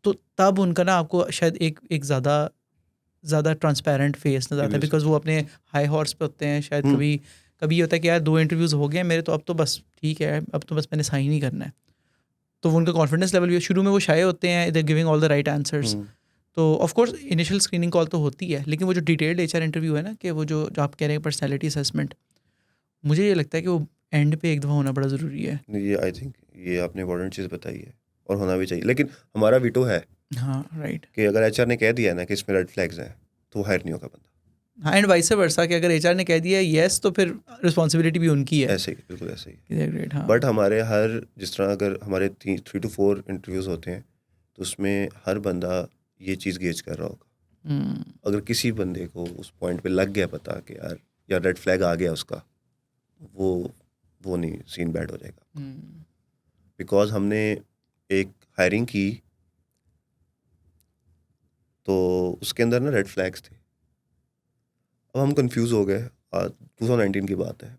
तो तब उनका ना आपको शायद एक ज़्यादा ट्रांसपेरेंट फेस नजर आता है, बिकॉज वो अपने हाई हॉर्स पे होते हैं. शायद कभी ये होता है कि यार 2 इंटरव्यूज़ हो गए मेरे, तो अब तो बस ठीक है, अब तो बस मैंने साइन ही करना है. तो वो उनका कॉन्फिडेंस लेवल भी शुरू में वो शाये होते हैं, they giving all the right answers. तो of course initial screening call तो होती है, लेकिन वो जो डिटेल्ड एचआर इंटरव्यू है ना, कि वो जो आप कह रहे हैं पर्सनैलिटी असेसमेंट, मुझे ये लगता है कि वो एंड पे एक दफ़ा होना बड़ा ज़रूरी है. ये आई थिंक ये आपने इम्पोर्टेंट चीज़ बताई है और होना भी चाहिए, लेकिन हमारा वीटो है. हाँ, राइट. कि अगर एचआर ने कह दिया ना कि इसमें रेड फ्लैग्स हैं तो हायर नहीं होगा बंदा. हाँ, एंड वाइस वर्सा कि अगर एचआर ने कह दिया येस तो फिर रिस्पॉन्सिबिलिटी भी उनकी है. ऐसे ही, बिल्कुल ऐसे ही. ग्रेट. हाँ, बट हमारे जिस तरह अगर हमारे 3 to 4 इंटरव्यूज़ होते हैं तो उसमें हर बंदा ये चीज़ गेज कर रहा होगा. अगर किसी बंदे को उस पॉइंट पे लग गया पता कि यार रेड फ्लैग आ गया उसका, वो नहीं, सीन बैड हो जाएगा. बिकॉज हमने एक हायरिंग की तो उसके अंदर ना रेड फ्लैग्स थे. अब हम कंफ्यूज हो गए. 2019 की बात है.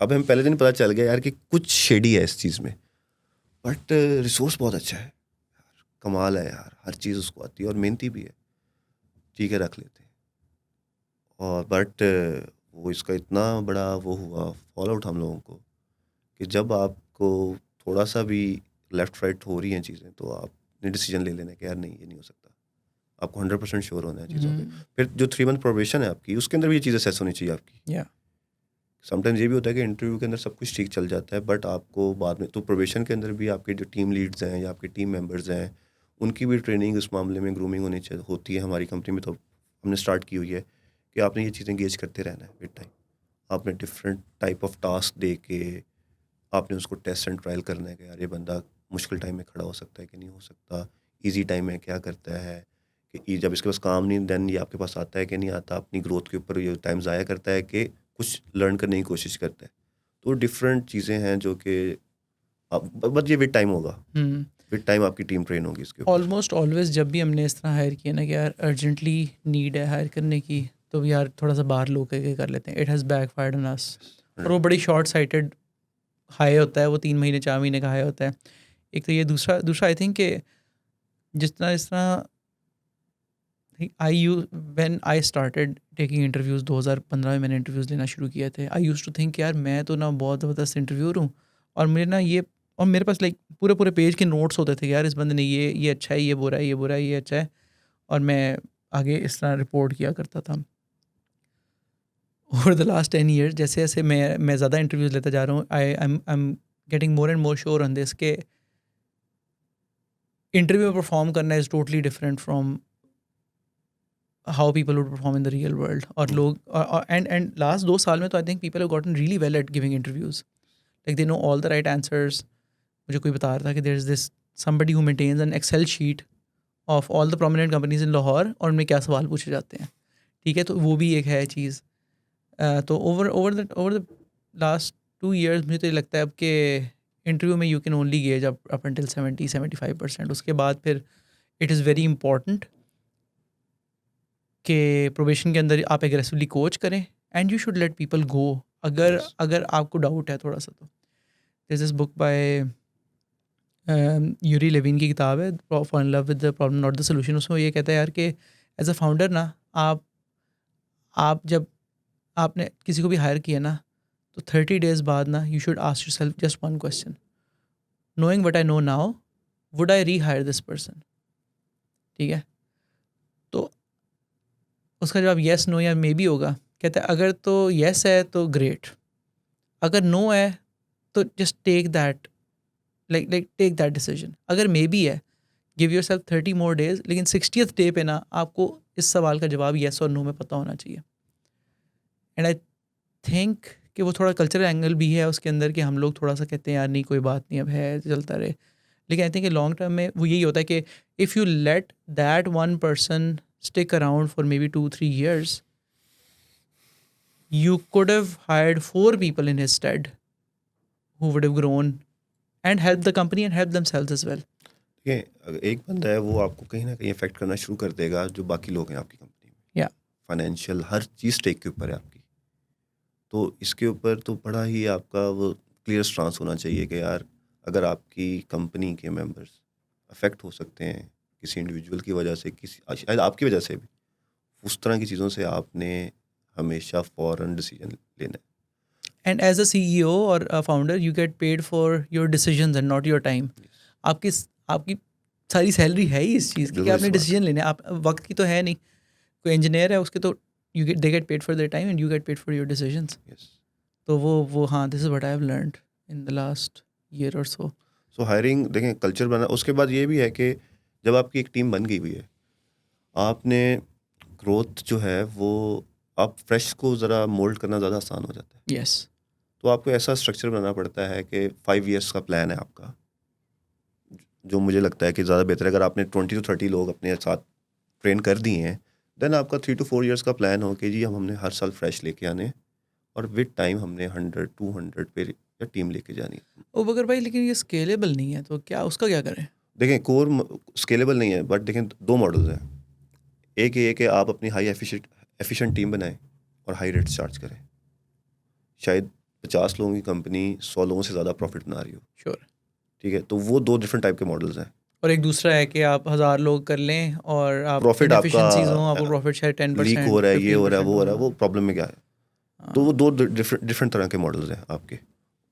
अब हम पहले दिन पता चल गया यार कि कुछ शेडी है इस चीज़ में, बट रिसोर्स बहुत अच्छा है, कमाल है यार, हर चीज़ उसको आती है और मेहनती भी है, ठीक है रख लेते हैं। और बट वो इसका इतना बड़ा वो हुआ फॉल आउट हम लोगों को कि जब आपको थोड़ा सा भी लेफ्ट राइट हो रही हैं चीज़ें तो आपने डिसीजन ले लेना कि यार नहीं ये नहीं हो सकता। आपको 100% श्योर होना है चीज़ों पे। फिर जो 3 मंथ प्रोबेशन है आपकी उसके अंदर भी ये चीज़ असेस होनी चाहिए आपकी। या समटाइम्स ये भी होता है कि इंटरव्यू के अंदर सब कुछ ठीक चल जाता है बट आपको बाद में तो प्रोबेशन के अंदर भी आपके जो टीम लीड्स हैं या आपके टीम मेंबर्स हैं उनकी भी ट्रेनिंग इस मामले में ग्रूमिंग होती है हमारी कंपनी में। तो हमने स्टार्ट की हुई है कि आपने ये चीज़ें गेज करते रहना है विद टाइम। आपने डिफरेंट टाइप ऑफ टास्क दे के आपने उसको टेस्ट एंड ट्रायल करना है कि यार ये बंदा मुश्किल टाइम में खड़ा हो सकता है कि नहीं हो सकता, ईजी टाइम में क्या करता है कि जब इसके पास काम नहीं देन ये आपके पास आता है कि नहीं आता, अपनी ग्रोथ के ऊपर ये टाइम ज़ाया करता है कि कुछ लर्न करने की कोशिश करता है। तो डिफरेंट चीज़ें हैं जो कि आप बट ये विद टाइम होगा, विद टाइम आपकी टीम ट्रेन होगी इसके ऊपर। ऑलमोस्ट ऑलवेज जब भी हमने इस तरह हायर किया ना कि यार अर्जेंटली नीड है हायर करने की, तो यार थोड़ा सा बाहर लोग के कर लेते हैं. It has backfired on us. और वो बड़ी शॉर्ट साइटेड हाई होता है, वो 3 महीने 4 महीने का हाई होता है. एक तो ये दूसरा आई थिंक कि जिस तरह I you when I started taking interviews 2015 में मैंने इंटरव्यूज़ लेना शुरू किए थे. आई यूज़ टू थिंक यार मैं तो ना बहुत ज़बरदस्त इंटरव्यूअर हूँ और मुझे ना ये और मेरे पास लाइक पूरे पेज के नोट्स होते थे कि यार इस बंदे ने ये अच्छा है, ये बुरा है, ये बुरा है, ये अच्छा है. और मैं आगे इस तरह रिपोर्ट किया करता था. ओवर द लास्ट 10 ईयर्स जैसे जैसे मैं ज़्यादा इंटरव्यूज़ लेता जा रहा हूँ, I am getting more and more sure on this के इंटरव्यू में परफॉर्म करना is totally different from how people would perform in the real world. और लोग एंड लास्ट 2 साल में तो I think people have gotten really well at giving interviews. Like they know all the right answers. मुझे कोई बता रहा था कि there is this somebody who maintains an Excel sheet of all the prominent companies in Lahore और उनमें क्या सवाल पूछे जाते हैं. ठीक है, तो वो भी एक है चीज़. तो ओवर द लास्ट 2 ईयर्स मुझे तो ये लगता है अब कि इंटरव्यू में you can only gauge up until 70-75%. उसके बाद फिर इट इज़ वेरी इंपॉर्टेंट कि प्रोबेशन के अंदर आप एग्रेसिवली कोच करें and you should let people go अगर Yes. अगर आपको डाउट है थोड़ा सा. तो this is book by Uri Levine की किताब है fall in love with the problem not the solution. उसमें ये कहता है यार कि एज अ फाउंडर ना आप जब आपने किसी को भी हायर किया ना तो 30 डेज बाद ना you should ask yourself just one question. Knowing what I know now would I री हायर दिस पर्सन. ठीक है, तो उसका जवाब येस नो या मे बी होगा. कहता है अगर तो येस है तो ग्रेट, अगर नो है तो just take that like take that decision. अगर मे बी है give yourself 30 more days, लेकिन 60th डे पे ना आपको इस सवाल का जवाब येस और नो में पता होना चाहिए. एंड आई थिंक कि वो थोड़ा कल्चरल एंगल भी है उसके अंदर कि हम लोग थोड़ा सा कहते हैं यार नहीं कोई बात नहीं अब है चलता रहे. लेकिन आई थिंक लॉन्ग टर्म में वो यही होता है कि if you let that one person stick around for maybe 2-3 years, you could have hired 4 people in his stead who would have grown and helped the company and helped themselves as well. ठीक है, अगर एक बंदा है वो आपको कहीं ना कहीं इफेक्ट करना शुरू कर देगा जो बाकी लोग हैं आपकी कंपनी में. Yeah. फाइनेंशियल हर चीज़ टेक के ऊपर है आपकी. तो इसके ऊपर तो बड़ा ही आपका वो क्लियर स्टांस होना चाहिए कि यार अगर आपकी कंपनी के मेंबर्स अफेक्ट हो सकते हैं किसी इंडिविजुअल की वजह से, किसी शायद आपकी वजह से भी, उस तरह की चीज़ों से आपने हमेशा फौरन डिसीजन लेना है. And as a CEO or a founder, you get paid for your decisions and not your time. आपकी आपकी सारी सैलरी है ही इस चीज़ की कि बिल्कुल आपने इस बात डिसीजन लेने. आप वक्त की तो है नहीं. कोई इंजीनियर है उसके तो they get paid for their time and you get paid for your decisions. Yes. तो वो हाँ, this is what I have learned in the last year और सो. सो हायरिंग देखें कल्चर बना. उसके बाद ये भी है कि जब आपकी एक टीम बन गई हुई है आपने ग्रोथ जो है वो आप फ्रेश को ज़रा मोल्ड करना ज़्यादा आसान हो जाता है. यस. तो आपको ऐसा स्ट्रक्चर बनाना पड़ता है कि 5 ईयर्स का प्लान है आपका, जो मुझे लगता है कि ज़्यादा बेहतर है. अगर आपने 20 to 30 लोग अपने साथ ट्रेन कर दिए हैं देन आपका 3 to 4 ईयर्स का प्लान हो कि जी हमने हर साल फ्रेश लेके आने और विद टाइम हमने 100-200 पे या टीम लेके जानी है. ओ बकर भाई, लेकिन ये स्केलेबल नहीं है तो क्या उसका क्या करें? देखें कोर स्केलेबल नहीं है बट देखें 2 मॉडल्स हैं. एक ये कि आप अपनी हाई एफिशिएंट टीम बनाएं और हाई रेट्स चार्ज करें. शायद 50 लोगों की कंपनी 100 लोगों से ज़्यादा प्रॉफिट बना रही हो. श्योर. ठीक है, तो वो 2 डिफरेंट टाइप के मॉडल्स हैं. और एक दूसरा है कि आप 1000 लोग कर लें और आप प्रॉफिट इनएफिशिएंसीज हों, आपको आपका प्रॉफिट शायद 10% लीक हो रहा है, ये हो रहा है, 15% वो हो रहा है, हाँ। वो प्रॉब्लम में क्या है? हाँ, तो वो दो डिफरेंट तरह के मॉडल्स हैं आपके।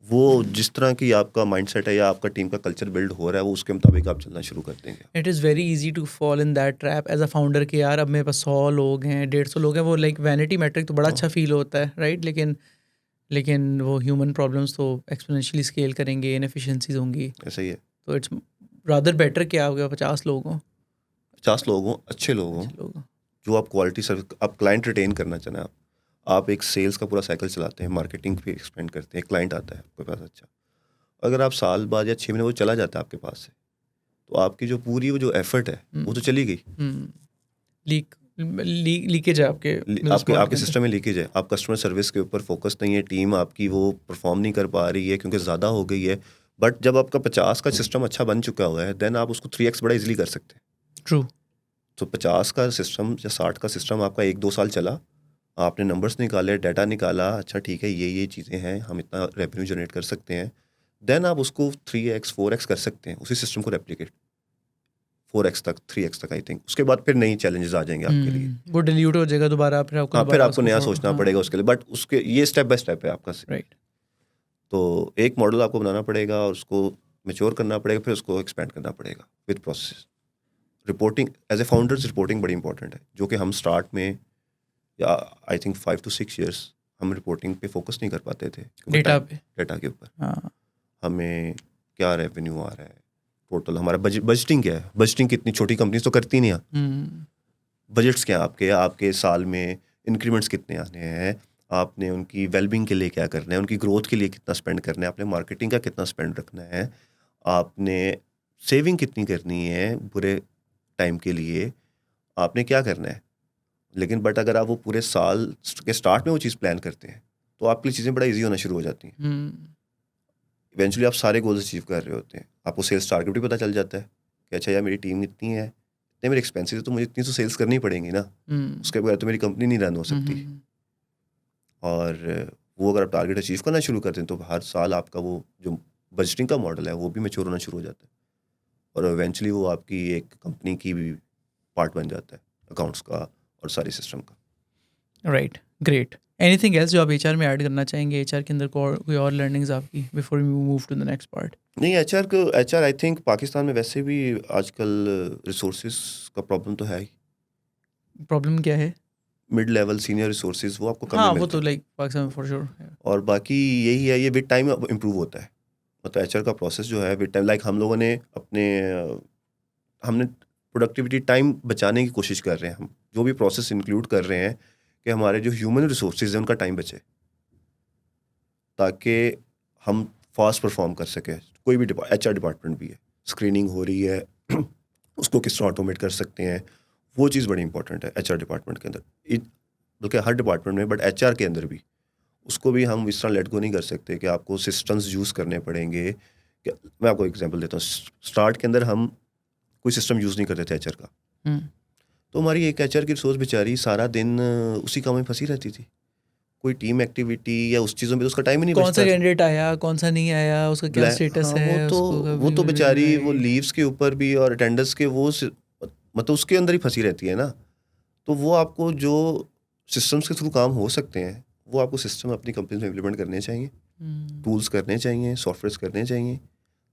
वो जिस तरह की आपका माइंडसेट है या आपका टीम का कल्चर बिल्ड हो रहा है, वो उसके मुताबिक आप चलना शुरू कर देंगे। It is very easy to fall in that trap as a founder कि यार अब मेरे पास 100 लोग हैं, 150 लोग हैं, वो लाइक वैनिटी मैट्रिक तो बड़ा अच्छा फील होता है, राइट? लेकिन वो ह्यूमन प्रॉब्लम्स तो एक्सपोनेंशियली स्केल करेंगे, इनएफिशिएंसीज होंगी। ऐसा ही है। तो इट्स रादर बेटर कि आपके 50 लोग हों, 50 लोग हों, अच्छे लोग हों, अच्छे लोग हों। जो आप क्वालिटी सर्विस, आप क्लाइंट रिटेन करना चाहें, आप एक सेल्स का पूरा साइकिल चलाते हैं, मार्केटिंग पे एक्सपेंड करते हैं, क्लाइंट आता है आपके पास, अच्छा, अगर आप साल बाद या 6 महीने वो चला जाता है आपके पास से, तो आपकी जो पूरी वो जो एफर्ट है वो तो चली गई। लीक लीकेज है आपके बिजनेस आपके मॉडल आपके के अंदर। सिस्टम में लीकेज है, आप कस्टमर सर्विस के ऊपर फोकस नहीं है, टीम आपकी वो परफॉर्म नहीं कर पा रही है क्योंकि ज़्यादा हो गई है। बट जब आपका 50 का सिस्टम अच्छा बन चुका हुआ है, देन आप उसको 3x बड़ा इजीली कर सकते हैं। ट्रू। तो 50 का सिस्टम या 60 का सिस्टम आपका 1-2 साल चला, आपने नंबर्स निकाले, डाटा निकाला, अच्छा ठीक है ये चीज़ें हैं, हम इतना रेवेन्यू जनरेट कर सकते हैं, देन आप उसको 3x 4x कर सकते हैं, उसी सिस्टम को रेप्लिकेट 4x तक 3x तक, आई थिंक उसके बाद फिर नई चैलेंजेस आ जाएंगे आपके लिए। वो डिल्यूट हो जाएगा दोबारा, फिर आपको हाँ, फिर दोबारा आपको उसको नया सोचना पड़ेगा उसके लिए, बट उसके ये स्टेप बाय स्टेप है आपका। राइट। तो एक मॉडल आपको बनाना पड़ेगा और उसको मैच्योर करना पड़ेगा, फिर उसको एक्सपेंड करना पड़ेगा with process. Reporting as a founders, reporting बड़ी इंपॉर्टेंट है, जो कि हम स्टार्ट में या आई थिंक 5 to 6 years हम रिपोर्टिंग पे फोकस नहीं कर पाते थे डेटा पे। डेटा के ऊपर। हाँ। हमें क्या रेवेन्यू आ रहा है, टोटल हमारा बजटिंग क्या है, बजटिंग कितनी छोटी कंपनीज तो करती नहीं है। बजट्स क्या हैं आपके साल में इंक्रीमेंट्स कितने आने हैं, आपने उनकी वेलबींग के लिए क्या करना है, उनकी ग्रोथ के लिए कितना स्पेंड करना है, आपने मार्केटिंग का कितना स्पेंड रखना है, आपने सेविंग कितनी करनी है बुरे टाइम के लिए, आपने क्या करना है। लेकिन बट अगर आप वो पूरे साल के स्टार्ट में वो चीज़ प्लान करते हैं, तो आपके लिए चीज़ें बड़ा ईजी होना शुरू हो जाती हैं। इवेंचुअली आप सारे गोल्स अचीव कर रहे होते हैं, आपको सेल्स टारगेट भी पता चल जाता है कि अच्छा यार मेरी टीम इतनी है, इतने मेरे एक्सपेंसेस है, तो मुझे इतनी तो सेल्स करनी पड़ेंगी ना, उसके बगैर तो मेरी कंपनी नहीं रन हो सकती। और वो अगर आप टारगेट अचीव करना शुरू करते हैं, तो हर साल आपका वो जो बजटिंग का मॉडल है वो भी मैच्योर होना शुरू हो जाता है, और इवेंचुअली वो आपकी एक कंपनी की भी पार्ट बन जाता है, अकाउंट्स का और सारी सिस्टम का। Right, great. एनीथिंग एल्स जो आप एचआर में ऐड करना चाहेंगे, एचआर के अंदर कोई और लर्निंग्स आपकी before we move to the next part? नहीं, एचआर आई थिंक पाकिस्तान में वैसे भी आजकल रिसोर्सेज का प्रॉब्लम तो है ही। प्रॉब्लम क्या है? मिड लेवल सीनियर रिसोर्सेज वो आपको कम हाँ, में वो मिलते तो हैं, लाइक पाकिस्तान फॉर श्योर। और बाकी यही है, ये विद टाइम इम्प्रूव होता है। मतलब एचआर का प्रोसेस जो है विद टाइम, लाइक हम लोगों ने हमने प्रोडक्टिविटी टाइम बचाने की कोशिश कर रहे हैं, हम जो भी प्रोसेस इंक्लूड कर रहे हैं कि हमारे जो ह्यूमन रिसोर्सेज हैं उनका टाइम बचे, ताकि हम फास्ट परफॉर्म कर सकें। कोई भी एचआर डिपार्टमेंट भी है, स्क्रीनिंग हो रही है उसको किस तरह ऑटोमेट कर सकते हैं, वो चीज़ बड़ी इंपॉर्टेंट है एचआर डिपार्टमेंट के अंदर, बल्कि हर डिपार्टमेंट में, बट एचआर के अंदर भी उसको भी हम इस तरह लेट गो नहीं कर सकते कि आपको सिस्टम्स यूज़ करने पड़ेंगे। मैं आपको एग्जांपल देता हूँ, स्टार्ट के अंदर हम कोई सिस्टम यूज़ नहीं करते थे एचआर का, तो हमारी एक एचआर की रिसोर्स बेचारी सारा दिन उसी काम में फंसी रहती थी, कोई टीम एक्टिविटी या उस चीज़ों में तो उसका टाइम ही नहीं कौन सा बचता था। कैंडिडेट आया, कौन सा नहीं आया, उसका क्या स्टेटस हाँ, है, उसको वो तो बेचारी वो राइट। लीव्स के ऊपर भी और अटेंडेंस के मतलब उसके अंदर ही फंसी रहती है ना। तो वो आपको जो सिस्टम्स के थ्रू काम हो सकते हैं, वो आपको सिस्टम अपनी कंपनी में इम्प्लीमेंट करने चाहिए, टूल्स करने चाहिए, सॉफ्टवेयर्स करने चाहिए,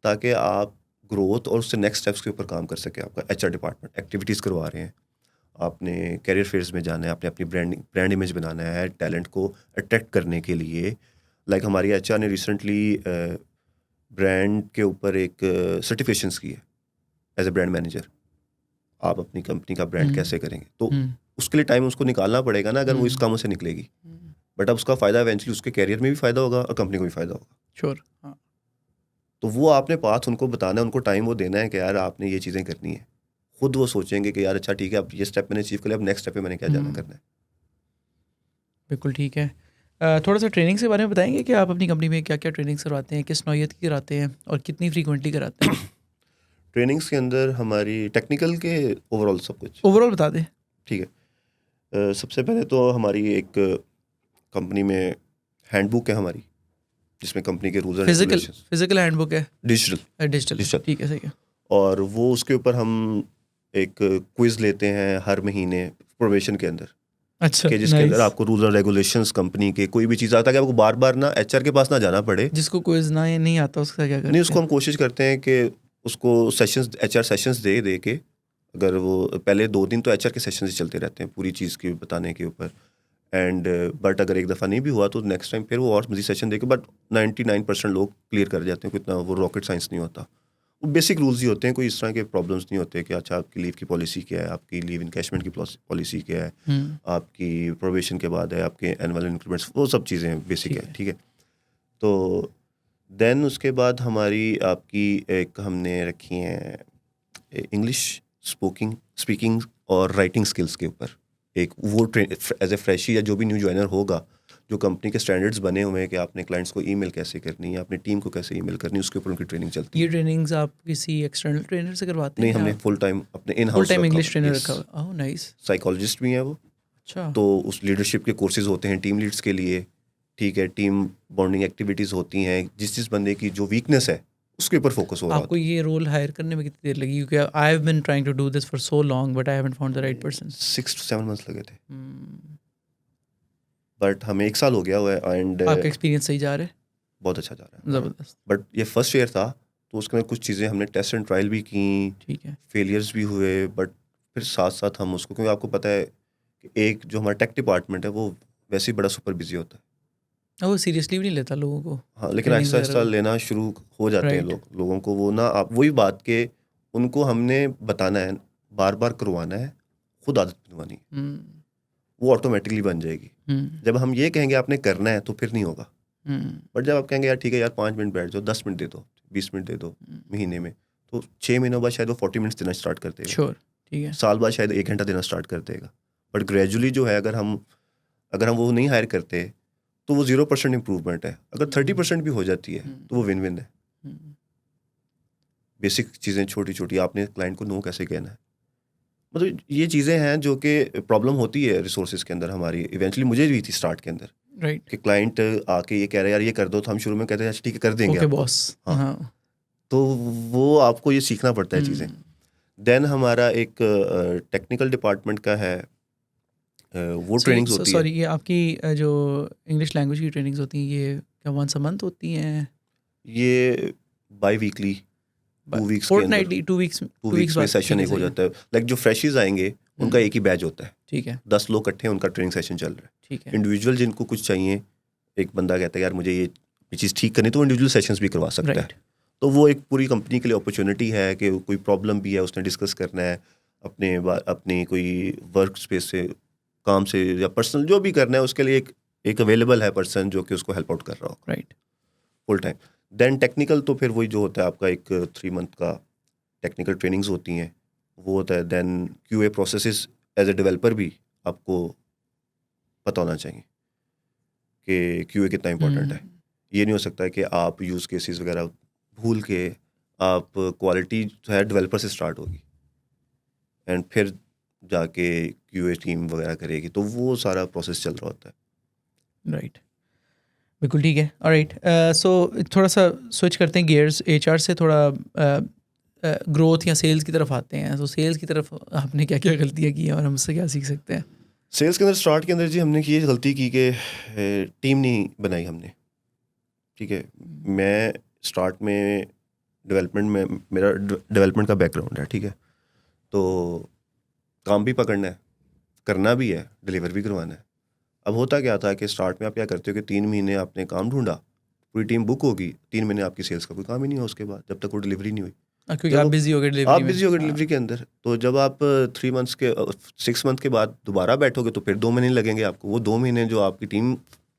ताकि आप ग्रोथ और उससे नेक्स्ट स्टेप्स के ऊपर काम कर सके। आपका एचआर डिपार्टमेंट एक्टिविटीज़ करवा रहे हैं, आपने कैरियर फेयर्स में जाना है, आपने अपनी ब्रांड इमेज बनाना है टैलेंट को अट्रैक्ट करने के लिए। लाइक हमारी एचआर ने रिसेंटली ब्रांड के ऊपर एक सर्टिफिकेशंस की है एज ए ब्रांड मैनेजर। आप अपनी कंपनी का ब्रांड कैसे करेंगे, तो उसके लिए टाइम उसको निकालना पड़ेगा ना, अगर वो इस कामों से निकलेगी। बट अब उसका फ़ायदा इवेंचुअली उसके कैरियर में भी फ़ायदा होगा और कंपनी को भी फ़ायदा होगा। श्योर। हाँ, तो वो आपने पाथ उनको बताना है, उनको टाइम वो देना है कि यार आपने ये चीज़ें करनी है। खुद वो सोचेंगे कि यार अच्छा ठीक है, अब ये स्टेप मैंने अचीव कर लिया, अब नेक्स्ट स्टेप पे मैंने क्या जाना करना है। बिल्कुल ठीक है। थोड़ा सा ट्रेनिंग्स के बारे में बताएंगे कि आप अपनी कंपनी में क्या क्या ट्रेनिंग्स करवाते हैं, किस नौयत की कराते हैं और कितनी फ्रीक्वेंटली कराते हैं? ट्रेनिंग्स के अंदर हमारी टेक्निकल के ओवरऑल सब कुछ ओवरऑल बता दें। ठीक है। सबसे पहले तो हमारी एक कंपनी में हैंडबुक है हमारी, जिसमें कंपनी के rules and regulations. Physical handbook है? डिजिटल। डिजिटल, ठीक है, सही है। और वो उसके ऊपर हम एक क्विज लेते हैं हर महीने प्रोबेशन के अंदर, अच्छा, कि जिसके अंदर नाइस। आपको रूल्स और रेगुलेशंस कंपनी के कोई भी चीज़ आता है कि आपको बार बार ना एचआर के पास ना जाना पड़े। जिसको क्विज ना नहीं आता उसका क्या नहीं, करते उसको हैं? हम कोशिश करते हैं कि उसको सेशंस, एचआर सेशंस दे के, अगर वो पहले 2 दिन तो एचआर के सेशंस ही चलते रहते हैं पूरी चीज़ की बताने के ऊपर, एंड बट अगर एक दफ़ा नहीं भी हुआ तो नेक्स्ट टाइम फिर वो और मज़ीद सेशन देके, बट 99% लोग क्लियर कर जाते हैं, कोई इतना वो रॉकेट साइंस नहीं होता। वो बेसिक रूल्स ही होते हैं, कोई इस तरह के प्रॉब्लम्स नहीं होते कि अच्छा आपकी लीव की पॉलिसी क्या है, आपकी लीव इनकैशमेंट की पॉलिसी क्या है, हम्म, आपकी प्रोबेशन के बाद है आपके एनुअल इंक्रीमेंट्स, वो सब चीज़ें बेसिक ठीक है, है। ठीक है। तो देन उसके बाद हमारी आपकी एक हमने रखी हैं इंग्लिश स्पीकिंग और राइटिंग स्किल्स के ऊपर एक वो एज ए फ्रेशी या जो भी न्यू ज्वाइनर होगा, जो कंपनी के स्टैंडर्ड्स बने हुए हैं कि आपने क्लाइंट्स को ईमेल कैसे करनी है, अपनी टीम को कैसे ईमेल करनी है, उसके ऊपर उनकी ट्रेनिंग चलती ये है। ट्रेनिंग्स आप किसी एक्सटर्नल ट्रेनर से करवाते नहीं, हैं या हमने फुल टाइम अपने इन फुल हाउस टाइम रखा इंग्लिश हुआ है। ट्रेनर यस, रखा हुआ? Oh nice. साइकोलॉजिस्ट भी हैं वो, अच्छा। तो उस लीडरशिप के कोर्सेज होते हैं टीम लीड्स के लिए, ठीक है, टीम बॉन्डिंग एक्टिविटीज़ होती हैं, जिस बंदे की जो वीकनेस है उसके ऊपर फोकस हो रहा आपको होता ये रोल हायर करने में कितनी देर लगी? क्योंकि I have been trying to do this for so long but I haven't found the right है। पर्सन। 6 to 7 months लगे थे, बट हमें 1 साल हो गया हुआ है एंड आपका एक्सपीरियंस सही जा रहा है? बहुत अच्छा जा रहा है हमारा। ज़बरदस्त। बट ये फर्स्ट ईयर था, तो उसके अंदर कुछ चीज़ें हमने टेस्ट एंड ट्रायल भी की, ठीक है। फेलियर्स भी हुए, बट फिर साथ साथ हम उसको, क्योंकि आपको पता है कि एक जो हमारा टेक डिपार्टमेंट है वो वैसे ही बड़ा सुपर बिजी होता है। वो सीरियसली भी नहीं लेता लोगों को, हाँ, लेकिन ट्रेनिंग्स आहिस्ता वगैरह आहिस्ता को। लेना शुरू हो जाते हैं राइट। लोगों को वो ना, आप वही बात के उनको हमने बताना है, बार बार करवाना है, खुद आदत बनवानी है, हम्म, वो ऑटोमेटिकली बन जाएगी। हम्म, जब हम ये कहेंगे आपने करना है तो फिर नहीं होगा, हम्म, बट जब आप कहेंगे यार ठीक है यार 5 मिनट बैठ जाओ, 10 मिनट दे दो, 20 मिनट दे दो महीने में, तो 6 महीनों बाद शायद वो 40 मिनट्स देना स्टार्ट कर देगा, श्योर। ठीक है। साल बाद शायद 1 घंटा देना स्टार्ट कर देगा। बट ग्रेजुअली जो है, अगर हम वो नहीं हायर करते तो वो 0% इम्प्रूवमेंट है, अगर 30% भी हो जाती है तो वो विन विन है। हम्म, बेसिक चीज़ें छोटी छोटी, आपने क्लाइंट को नो कैसे कहना है, मतलब ये चीज़ें हैं जो कि प्रॉब्लम होती है रिसोर्सेज के अंदर हमारी, इवेंचुअली मुझे भी थी स्टार्ट के अंदर, राइट। कि क्लाइंट आके ये कह रहे हैं यार ये कर दो, तो हम शुरू में कहते हैं अच्छा ठीक है कर देंगे ओके आपको। बॉस। हाँ, हाँ। तो वो आपको ये सीखना पड़ता है चीज़ें। देन हमारा एक टेक्निकल डिपार्टमेंट का है, वो सो ये ट्रेनिंग्स होती है। सॉरी, ये आपकी जो इंग्लिश लैंग्वेज की ट्रेनिंग्स होती हैं ये क्या वंस अ मंथ होती हैं? ये बाई वीकली 2 वीक्स के अंदर, फोर्टनाइटली, 2 वीक्स, 2 वीक्स में बाद? सेशन ठीक है, एक हो सही है। जाता है। लाइक जो फ्रेशिज आएंगे उनका एक ही बैच होता है, ठीक है। 10 लोग इकट्ठे हैं, उनका ट्रेनिंग सेशन चल रहा है। ठीक है। इंडिविजुअल जिनको कुछ चाहिए, एक बंदा कहता है यार मुझे ये चीज़ ठीक करनी, तो इंडिविजुअल सेशंस भी करवा सकता है। राइट। तो वो एक पूरी कंपनी के लिए अपॉर्चुनिटी है कि कोई प्रॉब्लम भी है उसने डिस्कस करना है, अपनी कोई वर्क स्पेस से, काम से या पर्सनल जो भी करना है, उसके लिए एक अवेलेबल है पर्सन जो कि उसको हेल्प आउट कर रहा हो right. Full time. Then technical तो फिर वही जो होता है आपका एक 3 मंथ का टेक्निकल ट्रेनिंग्स होती हैं, वो होता है। Then QA processes as a developer भी आपको पता होना चाहिए कि क्यूए कितना इंपॉर्टेंट है। ये नहीं हो सकता है कि आप यूज़ केसेस वगैरह भूल के, आप क्वालिटी जो है डेवलपर से स्टार्ट होगी एंड फिर जाके क्यूए टीम वगैरह करेगी, तो वो सारा प्रोसेस चल रहा होता है। राइट। बिल्कुल ठीक है। ऑलराइट। सो थोड़ा सा स्विच करते हैं गियर्स, एचआर से थोड़ा ग्रोथ या सेल्स की तरफ आते हैं। तो सेल्स की तरफ आपने क्या क्या गलतियाँ की हैं और हम उससे क्या सीख सकते हैं? सेल्स के अंदर स्टार्ट के अंदर जी हमने ये गलती की कि टीम नहीं बनाई हमने, ठीक है। मैं स्टार्ट में डेवलपमेंट में, मेरा डेवलपमेंट का बैकग्राउंड है, ठीक है, तो काम भी पकड़ना है, करना भी है, डिलीवर भी करवाना है। अब होता क्या था कि स्टार्ट में आप क्या करते हो कि 3 महीने आपने काम ढूंढा, पूरी टीम बुक होगी, 3 महीने आपकी सेल्स का कोई काम ही नहीं हुआ उसके बाद, जब तक वो डिलीवरी नहीं हुई। क्योंकि आप जब बिजी हो गए आप डिलीवरी में। बिजी हो गए हाँ। डिलीवरी के अंदर, तो जब आप 6 मंथ के बाद दोबारा बैठोगे तो फिर 2 महीने लगेंगे आपको। वो 2 महीने जो आपकी टीम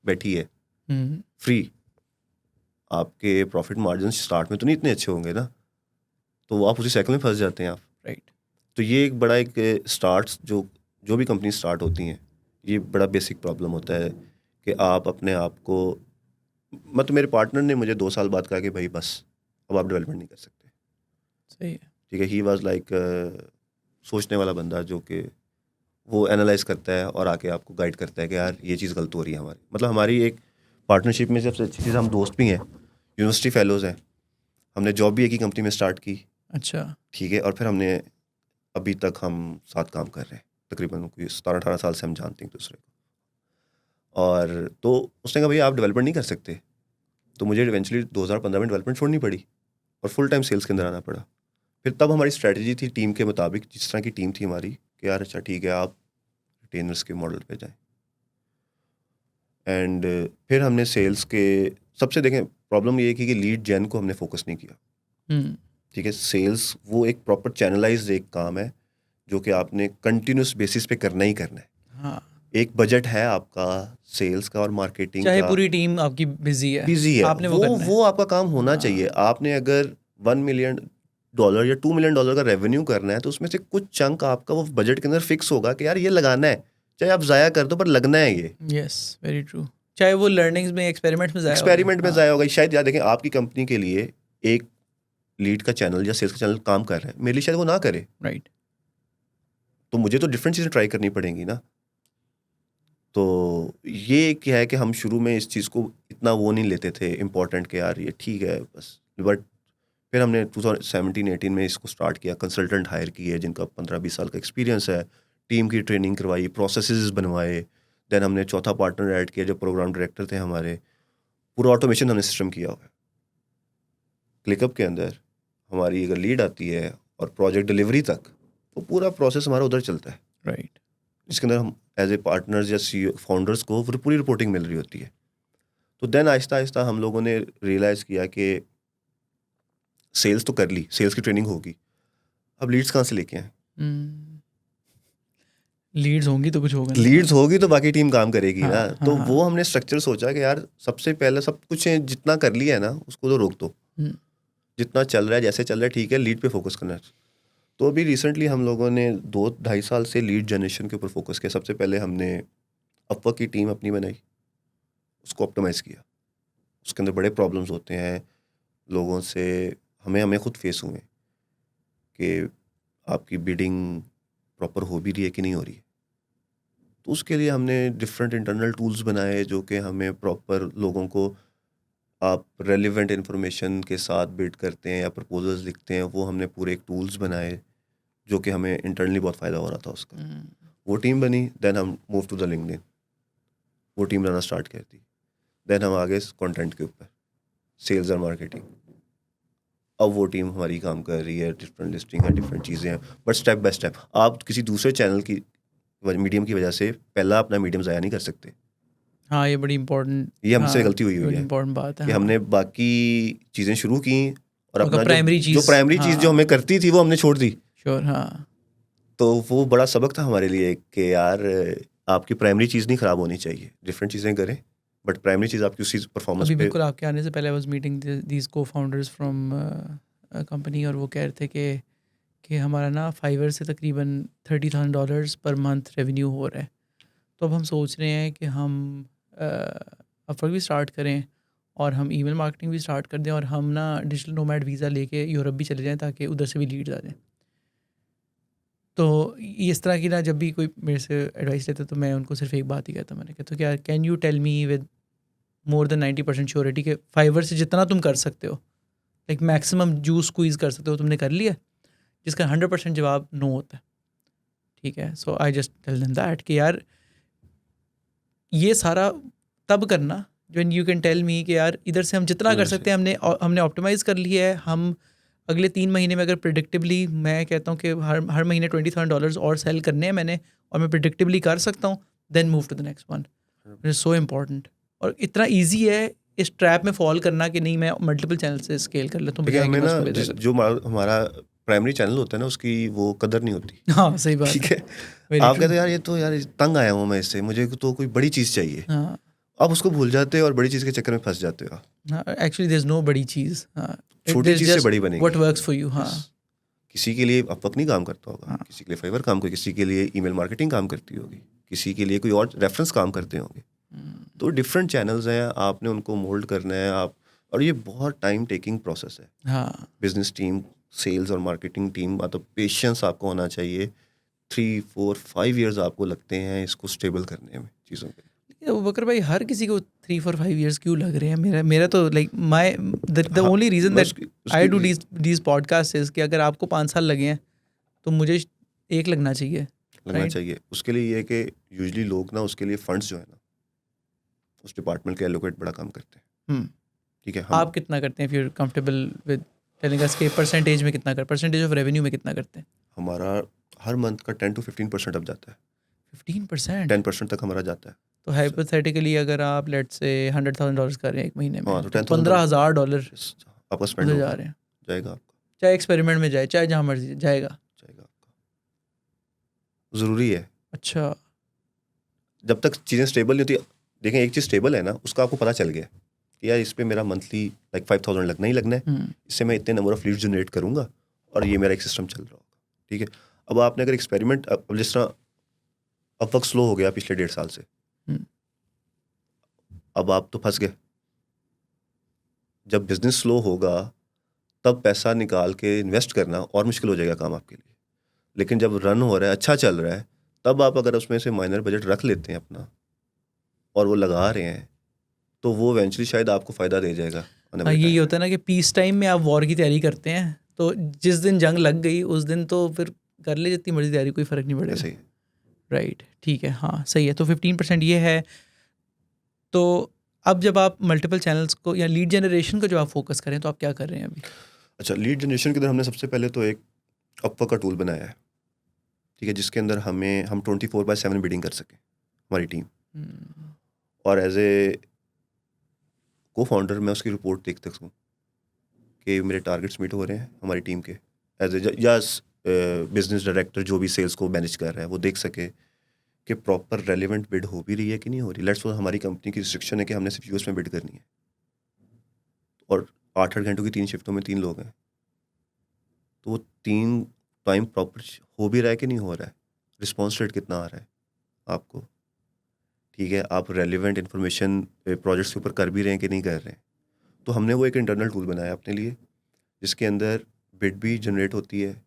बैठी है हम्म, फ्री, आपके प्रॉफिट मार्जिन स्टार्ट में तो नहीं इतने अच्छे होंगे ना, तो वो आप उसी साइकिल में फंस जाते हैं आप। राइट। तो ये एक बड़ा एक स्टार्ट, जो भी कंपनी स्टार्ट होती हैं, ये बड़ा बेसिक प्रॉब्लम होता है कि आप अपने आप को, मतलब मेरे पार्टनर ने मुझे 2 साल बाद कहा कि भाई बस अब आप डेवलपमेंट नहीं कर सकते, सही है। ठीक है। ही वाज लाइक सोचने वाला बंदा जो कि वो एनालाइज करता है और आके आपको गाइड करता है कि यार ये चीज़ गलत हो रही है हमारी। मतलब हमारी एक पार्टनरशिप में सबसे अच्छी चीज़, हम दोस्त भी हैं, यूनिवर्सिटी फेलोज़ हैं, हमने जॉब भी एक ही कंपनी में स्टार्ट की, अच्छा। ठीक है, और फिर हमने अभी तक हम साथ काम कर रहे हैं, तकरीबन कोई 17-18 साल से हम जानते हैं एक दूसरे को। और तो उसने कहा भैया आप डेवलपमेंट नहीं कर सकते, तो मुझे इवेंचुअली 2015 में डेवलपमेंट छोड़नी पड़ी और फुल टाइम सेल्स के अंदर आना पड़ा। फिर तब हमारी स्ट्रैटेजी थी टीम के मुताबिक, जिस तरह की टीम थी हमारी, कि यार अच्छा ठीक है आप रिटेनर्स के मॉडल पे जाएं। एंड फिर हमने सेल्स के सबसे देखें प्रॉब्लम ये थी कि लीड जेन को हमने फोकस नहीं किया। हम्म। ठीक है, सेल्स वो एक प्रॉपर चैनलाइज्ड एक काम है जो कि आपने कंटिन्यूस बेसिस पे करना ही करना है। हाँ, एक बजट है आपका सेल्स का और मार्केटिंग चाहे का, पूरी टीम आपकी बिजी है, बिजी है, आपने वो करना है। वो आपका काम होना हाँ, चाहिए। आपने अगर $1 मिलियन या $2 मिलियन का रेवेन्यू करना है तो उसमें से कुछ चंक आपका वो बजट के अंदर फिक्स होगा कि यार ये लगाना है, चाहे आप जाया कर दो पर लगना है ये। Yes, very true. चाहे वो लर्निंग्स में, एक्सपेरिमेंट्स में जाया हो गया। एक्सपेरिमेंट में हाँ, जाया होगा शायद, यार देखें आपकी कंपनी के लिए एक लीड का चैनल या सेल्स का चैनल काम कर रहा है, मेरे लिए शायद वो ना करे, राइट। तो मुझे तो डिफरेंट चीज़ें ट्राई करनी पड़ेंगी ना। तो ये क्या है कि हम शुरू में इस चीज़ को इतना वो नहीं लेते थे इम्पोर्टेंट कि यार ये ठीक है बस, बट फिर हमने 2017-18 में इसको स्टार्ट किया, कंसल्टेंट हायर किए जिनका 15-20 साल का एक्सपीरियंस है, टीम की ट्रेनिंग करवाई, प्रोसेसेस बनवाए। देन हमने चौथा पार्टनर ऐड किया जो प्रोग्राम डायरेक्टर थे हमारे, पूरा ऑटोमेशन हमने सिस्टम किया हुआ है। क्लिकअप के अंदर हमारी अगर लीड आती है और प्रोजेक्ट डिलीवरी तक, वो पूरा प्रोसेस हमारा उधर चलता है, राइट। जिसके अंदर हम एज ए पार्टनर्स या CEO फाउंडर्स को पूरी रिपोर्टिंग मिल रही होती है। तो देन आहिस्ता आहिस्ता हम लोगों ने रियलाइज़ किया कि सेल्स तो कर ली, सेल्स की ट्रेनिंग होगी, अब लीड्स कहाँ से लेके आए? लीड्स होंगी तो कुछ होगा ना। लीड्स होगी तो बाकी टीम काम करेगी हाँ, ना। हाँ, तो हाँ। वो हमने स्ट्रक्चर सोचा कि यार सबसे पहले सब कुछ है, जितना कर लिया है ना उसको तो रोक दो, हम्म, जितना चल रहा है जैसे चल रहा है ठीक है, लीड पे फोकस करना है। तो अभी रिसेंटली हम लोगों ने 2-2.5 साल से लीड जनरेशन के ऊपर फोकस किया। सबसे पहले हमने अपवर्क की टीम अपनी बनाई, उसको ऑप्टिमाइज़ किया। उसके अंदर बड़े प्रॉब्लम्स होते हैं लोगों से, हमें खुद फेस हुए कि आपकी बिडिंग प्रॉपर हो भी रही है कि नहीं हो रही है। तो उसके लिए हमने डिफरेंट इंटरनल टूल्स बनाए जो कि हमें प्रॉपर लोगों को, आप रेलिवेंट इन्फॉर्मेशन के साथ बिड करते हैं या प्रपोजल्स लिखते हैं, वो हमने पूरे एक टूल्स बनाए जो कि हमें इंटरनली बहुत फ़ायदा हो रहा था उसका। वो टीम बनी, देन हम मूव टू द लिंक्डइन, वो टीम रहना स्टार्ट कर दी। देन हम आगे कंटेंट के ऊपर, सेल्स और मार्केटिंग, अब वो टीम हमारी काम कर रही है, डिफरेंट लिस्टिंग है, डिफरेंट चीज़ें हैं, बट स्टेप बाय स्टेप। आप किसी दूसरे चैनल की मीडियम की वजह से पहला अपना मीडियम ज़ाया नहीं कर सकते। हाँ, ये बड़ी इम्पोर्टेंट। ये हमसे हाँ, गलती हुई हुई बड़ी है इम्पोर्टेंट बात है। कि हाँ, हमने बाकी चीज़ें शुरू की और अगर अपना प्राइमरी जो चीज़, प्राइमरी चीज़ जो हाँ, हमें करती थी वो हमने छोड़ दी। श्योर। हाँ, तो वो बड़ा सबक था हमारे लिए कि यार आपकी प्राइमरी चीज़ नहीं ख़राब होनी चाहिए, डिफरेंट चीज़ें करें बट प्राइमरी चीज़ आपकी उसी परफॉर्मेंस अभी पे। बिल्कुल आपके आने से पहले आई वाज मीटिंग दीज को फाउंडर्स फ्रॉम कंपनी, और वो कह रहे थे कि हमारा ना फाइवर से तकरीबन $30,000 पर मंथ रेवेन्यू हो रहा है। तो अब हम सोच रहे हैं कि हम अपवर्क भी स्टार्ट करें और हम ईमेल मार्केटिंग भी स्टार्ट कर दें और हम ना डिजिटल नोमैड वीज़ा लेके यूरोप भी चले जाएं ताकि उधर से भी लीड्स आ जाएं। तो इस तरह की ना जब भी कोई मेरे से एडवाइस लेता तो मैं उनको सिर्फ एक बात ही कहता, मैंने कहता क्या, can you tell me with more than 90% surety के फाइवर से जितना तुम कर सकते हो, लाइक मैक्सिमम जूस स्क्वीज़ कर सकते हो, तुमने कर लिया? जिसका 100% जवाब नो होता है। ठीक है, so I just tell them that कि यार ये सारा तब करना when you can tell me कि यार इधर से हम जितना कर सकते हैं हमने ऑप्टिमाइज़ कर लिया है। हम अगले 3 महीने में अगर प्रिडिक्टिवली, मैं कहता हूँ कि हर महीने $20,000 और सेल करने हैं मैंने, और मैं प्रिडिक्टिवली कर सकता हूँ, then move to the next one. It is so important. और इतना ईजी है इस ट्रैप में फॉल करना कि नहीं मैं मल्टीपल चैनल से स्केल कर लेता हूँ देखिए बजाय कि हमें मैं ना उसको बेहतर करूँ। जो हमारा प्राइमरी चैनल होता है ना उसकी वो कदर नहीं होती। हाँ, सही बात ठीक है। है, वेरी आप ट्रू। कहते हो यार ये तो यार तंग आया हूँ मैं इससे, मुझे तो कोई बड़ी चीज़ चाहिए, हाँ, आप उसको भूल जाते हो और बड़ी चीज़ के चक्कर में फंस जाते हो। हाँ, एक्चुअली देयर इज़ नो बड़ी चीज़। हाँ, छोटी देयर इज़ चीज़ से जस्ट बड़ी व्हाट बनेगी। Works for you. हाँ, Yes. किसी के लिए अपवर्क नहीं काम करता होगा, हाँ, किसी के लिए फाइवर काम, कोई किसी के लिए ईमेल मार्केटिंग काम करती होगी, किसी के लिए कोई और रेफरेंस काम करते होंगे। तो डिफरेंट चैनल्स हैं, आपने उनको मोल्ड करना है आप, और ये बहुत टाइम टेकिंग प्रोसेस है। हाँ। बिजनेस टीम, सेल्स और मार्केटिंग टीम, मतलब पेशेंस आपको होना चाहिए। 3-4-5 ईयर्स आपको लगते हैं इसको स्टेबल करने में चीज़ों के। ये बकर भाई हर किसी को 3 4 5 इयर्स क्यों लग रहे हैं? मेरा मेरा तो लाइक माय द हाँ, ओनली रीज़न मैं that I do these podcast कि अगर आपको 5 साल लगे हैं तो मुझे 1 लगना चाहिए, लगना right? चाहिए। उसके लिए ये है कि यूजुअली लोग ना उसके लिए फंड्स जो है ना उस डिपार्टमेंट के एलोकेट बड़ा काम करते हैं। ठीक है, हम आप कितना करते हैं, if you are comfortable with telling us कि परसेंटेज में कितना परसेंटेज ऑफ रेवेन्यू में कितना करते हैं? हमारा हर मंथ का 10 to 15% अब जाता है। 15%? 10% तक हमारा जाता है। तो हाइपोथेटिकली अगर आप लेट्स से $100,000 कर रहे हैं 1 महीने हाँ, में, तो तो $10,000 $15,000 आपका स्पेंड उधर होगा, जा रहे हैं, जाएगा आपका, चाहे एक्सपेरिमेंट में जाए, चाहे जहाँ मर्जी जाएगा। जाएगा आपका। ज़रूरी है। अच्छा। जब तक चीज़ें स्टेबल नहीं होती, देखें एक चीज़ स्टेबल है ना, उसका आपको पता चल गया कि यार इस पे मेरा मंथली लाइक 5,000 लगना ही लगना है, इससे मैं इतने नंबर ऑफ लीड्स जनरेट करूँगा और ये मेरा एक सिस्टम चल रहा होगा। ठीक है, अब आपने अगर एक्सपेरिमेंट, अब जिस तरह अब वक्त स्लो हो गया पिछले 1.5 साल से, अब आप तो फंस गए। जब बिजनेस स्लो होगा तब पैसा निकाल के इन्वेस्ट करना और मुश्किल हो जाएगा काम आपके लिए। लेकिन जब रन हो रहा है, अच्छा चल रहा है, तब आप अगर उसमें से माइनर बजट रख लेते हैं अपना और वो लगा रहे हैं, तो वो इवेंचुअली शायद आपको फ़ायदा दे जाएगा आने हाँ, वाले यही टाइम होता है ना कि पीस टाइम में आप वॉर की तैयारी करते हैं, तो जिस दिन जंग लग गई उस दिन तो फिर कर ले जितनी मर्जी तैयारी, कोई फ़र्क नहीं में। पड़ेगा। ऐसे ही राइट, ठीक है, हाँ सही है। तो 15% ये है। तो अब जब आप मल्टीपल चैनल्स को या लीड जनरेशन को जो आप फोकस करें, तो आप क्या कर रहे हैं अभी? अच्छा, लीड जनरेशन के अंदर हमने सबसे पहले तो एक अपवर्क का टूल बनाया है। ठीक है, जिसके अंदर हम 24/7 बिडिंग कर सकें, हमारी टीम। और एज ए को फाउंडर मैं उसकी रिपोर्ट देख सकूँ कि मेरे टारगेट्स मीट हो रहे हैं हमारी टीम के, एज ए या बिजनेस डायरेक्टर जो भी सेल्स को मैनेज कर रहा है वो देख सके कि प्रॉपर रेलिवेंट बिड हो भी रही है कि नहीं हो रही। लेट्स सपोज हमारी कंपनी की रिस्ट्रिक्शन है कि हमने सिर्फ यूएस में बिड करनी है और 8-8 घंटों की 3 शिफ्टों में 3 लोग हैं, तो वो 3 टाइम प्रॉपर हो भी रहा है कि नहीं हो रहा है, रिस्पॉन्स रेट कितना आ रहा है आपको। ठीक है, आप रेलिवेंट इन्फॉर्मेशन प्रोजेक्ट्स के ऊपर कर भी रहे हैं कि नहीं कर रहे हैं। तो हमने वो एक इंटरनल टूल बनाया अपने लिए जिसके अंदर बिड भी जनरेट होती है,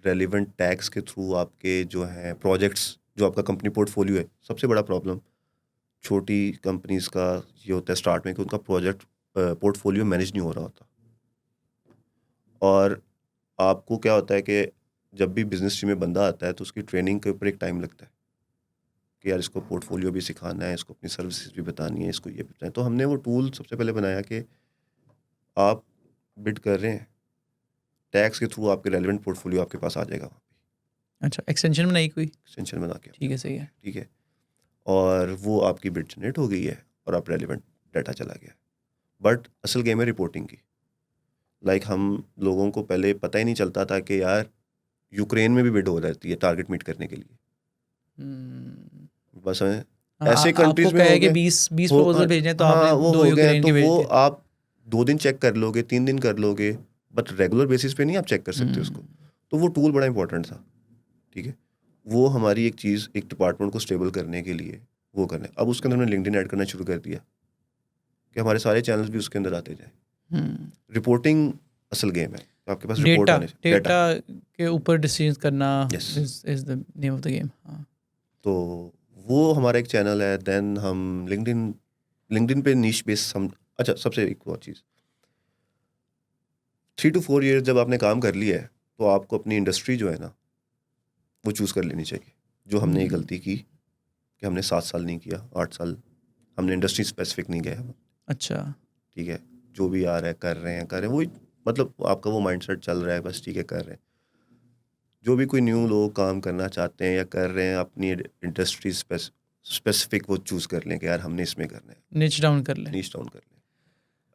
रेलिवेंट टैग्स के थ्रू आपके जो हैं प्रोजेक्ट्स, जो आपका कंपनी पोर्टफोलियो है। सबसे बड़ा प्रॉब्लम छोटी कंपनीज का ये होता है स्टार्ट में कि उनका प्रोजेक्ट पोर्टफोलियो मैनेज नहीं हो रहा होता। और आपको क्या होता है कि जब भी बिजनेस टीम में बंदा आता है तो उसकी ट्रेनिंग के ऊपर एक टाइम लगता है कि यार इसको पोर्टफोलियो भी सिखाना है, इसको अपनी सर्विसेज भी बतानी है, इसको ये भी बताना है। तो हमने वो टूल सबसे पहले बनाया कि आप बिड कर रहे हैं, टैक्स के थ्रू आपके रेलिवेंट पोर्टफोलियो आपके पास आ जाएगा वहाँ पे, अच्छा, एक्सटेंशन बनाई कोई? एक्सटेंशन बना के। ठीक है, सही है। ठीक है, और वो आपकी बिड जनरेट हो गई है और आप रेलिवेंट डाटा चला गया। बट असल गेम है रिपोर्टिंग की। लाइक हम लोगों को पहले पता ही नहीं चलता था कि यार यूक्रेन में भी बिड हो रहती है टारगेट मीट करने के लिए। बस हमें ऐसे आपको कंट्रीज में कहा हो है कि गए 20 हो, प्रपोजल भेजने, तो हाँ आपने वो 2 हो गए यूक्रेन तो के भेज वो दिए। आप 2 दिन चेक कर लोगे, 3 दिन कर लोगे, बट रेगुलर बेसिस पे नहीं आप चेक कर सकते उसको। तो वो टूल बड़ा इंपॉर्टेंट था। ठीक है, वो हमारी एक चीज़, एक डिपार्टमेंट को स्टेबल करने के लिए वो करने। अब उसके अंदर हमने लिंक्डइन ऐड करना शुरू कर दिया कि हमारे सारे चैनल्स भी उसके अंदर आते जाए। रिपोर्टिंग असल गेम है, आपके पास रिपोर्ट डेटा आने से डेटा के ऊपर डिसीजन करना Yes. Is the name of the game. तो वो हमारा एक चैनल है। देन हम लिंक्डइन पे नीश बेस हम, अच्छा सबसे एक और चीज़, 3 to 4 ईयर जब आपने काम कर लिया है तो आपको अपनी इंडस्ट्री जो है ना वो चूज़ कर लेनी चाहिए। जो हमने ये गलती की कि हमने 7 साल नहीं किया, 8 साल हमने इंडस्ट्री स्पेसिफिक नहीं गया। अच्छा, ठीक है, जो भी आ रहा है कर रहे हैं वही, मतलब आपका वो माइंडसेट चल रहा है, बस ठीक है कर रहे हैं। जो भी कोई न्यू लोग काम करना चाहते हैं या कर रहे हैं, अपनी इंडस्ट्री स्पेसिफिक वो चूज़ कर लें कि यार हमने इसमें करना है, निच डाउन कर ले। नीच डाउन कर लें,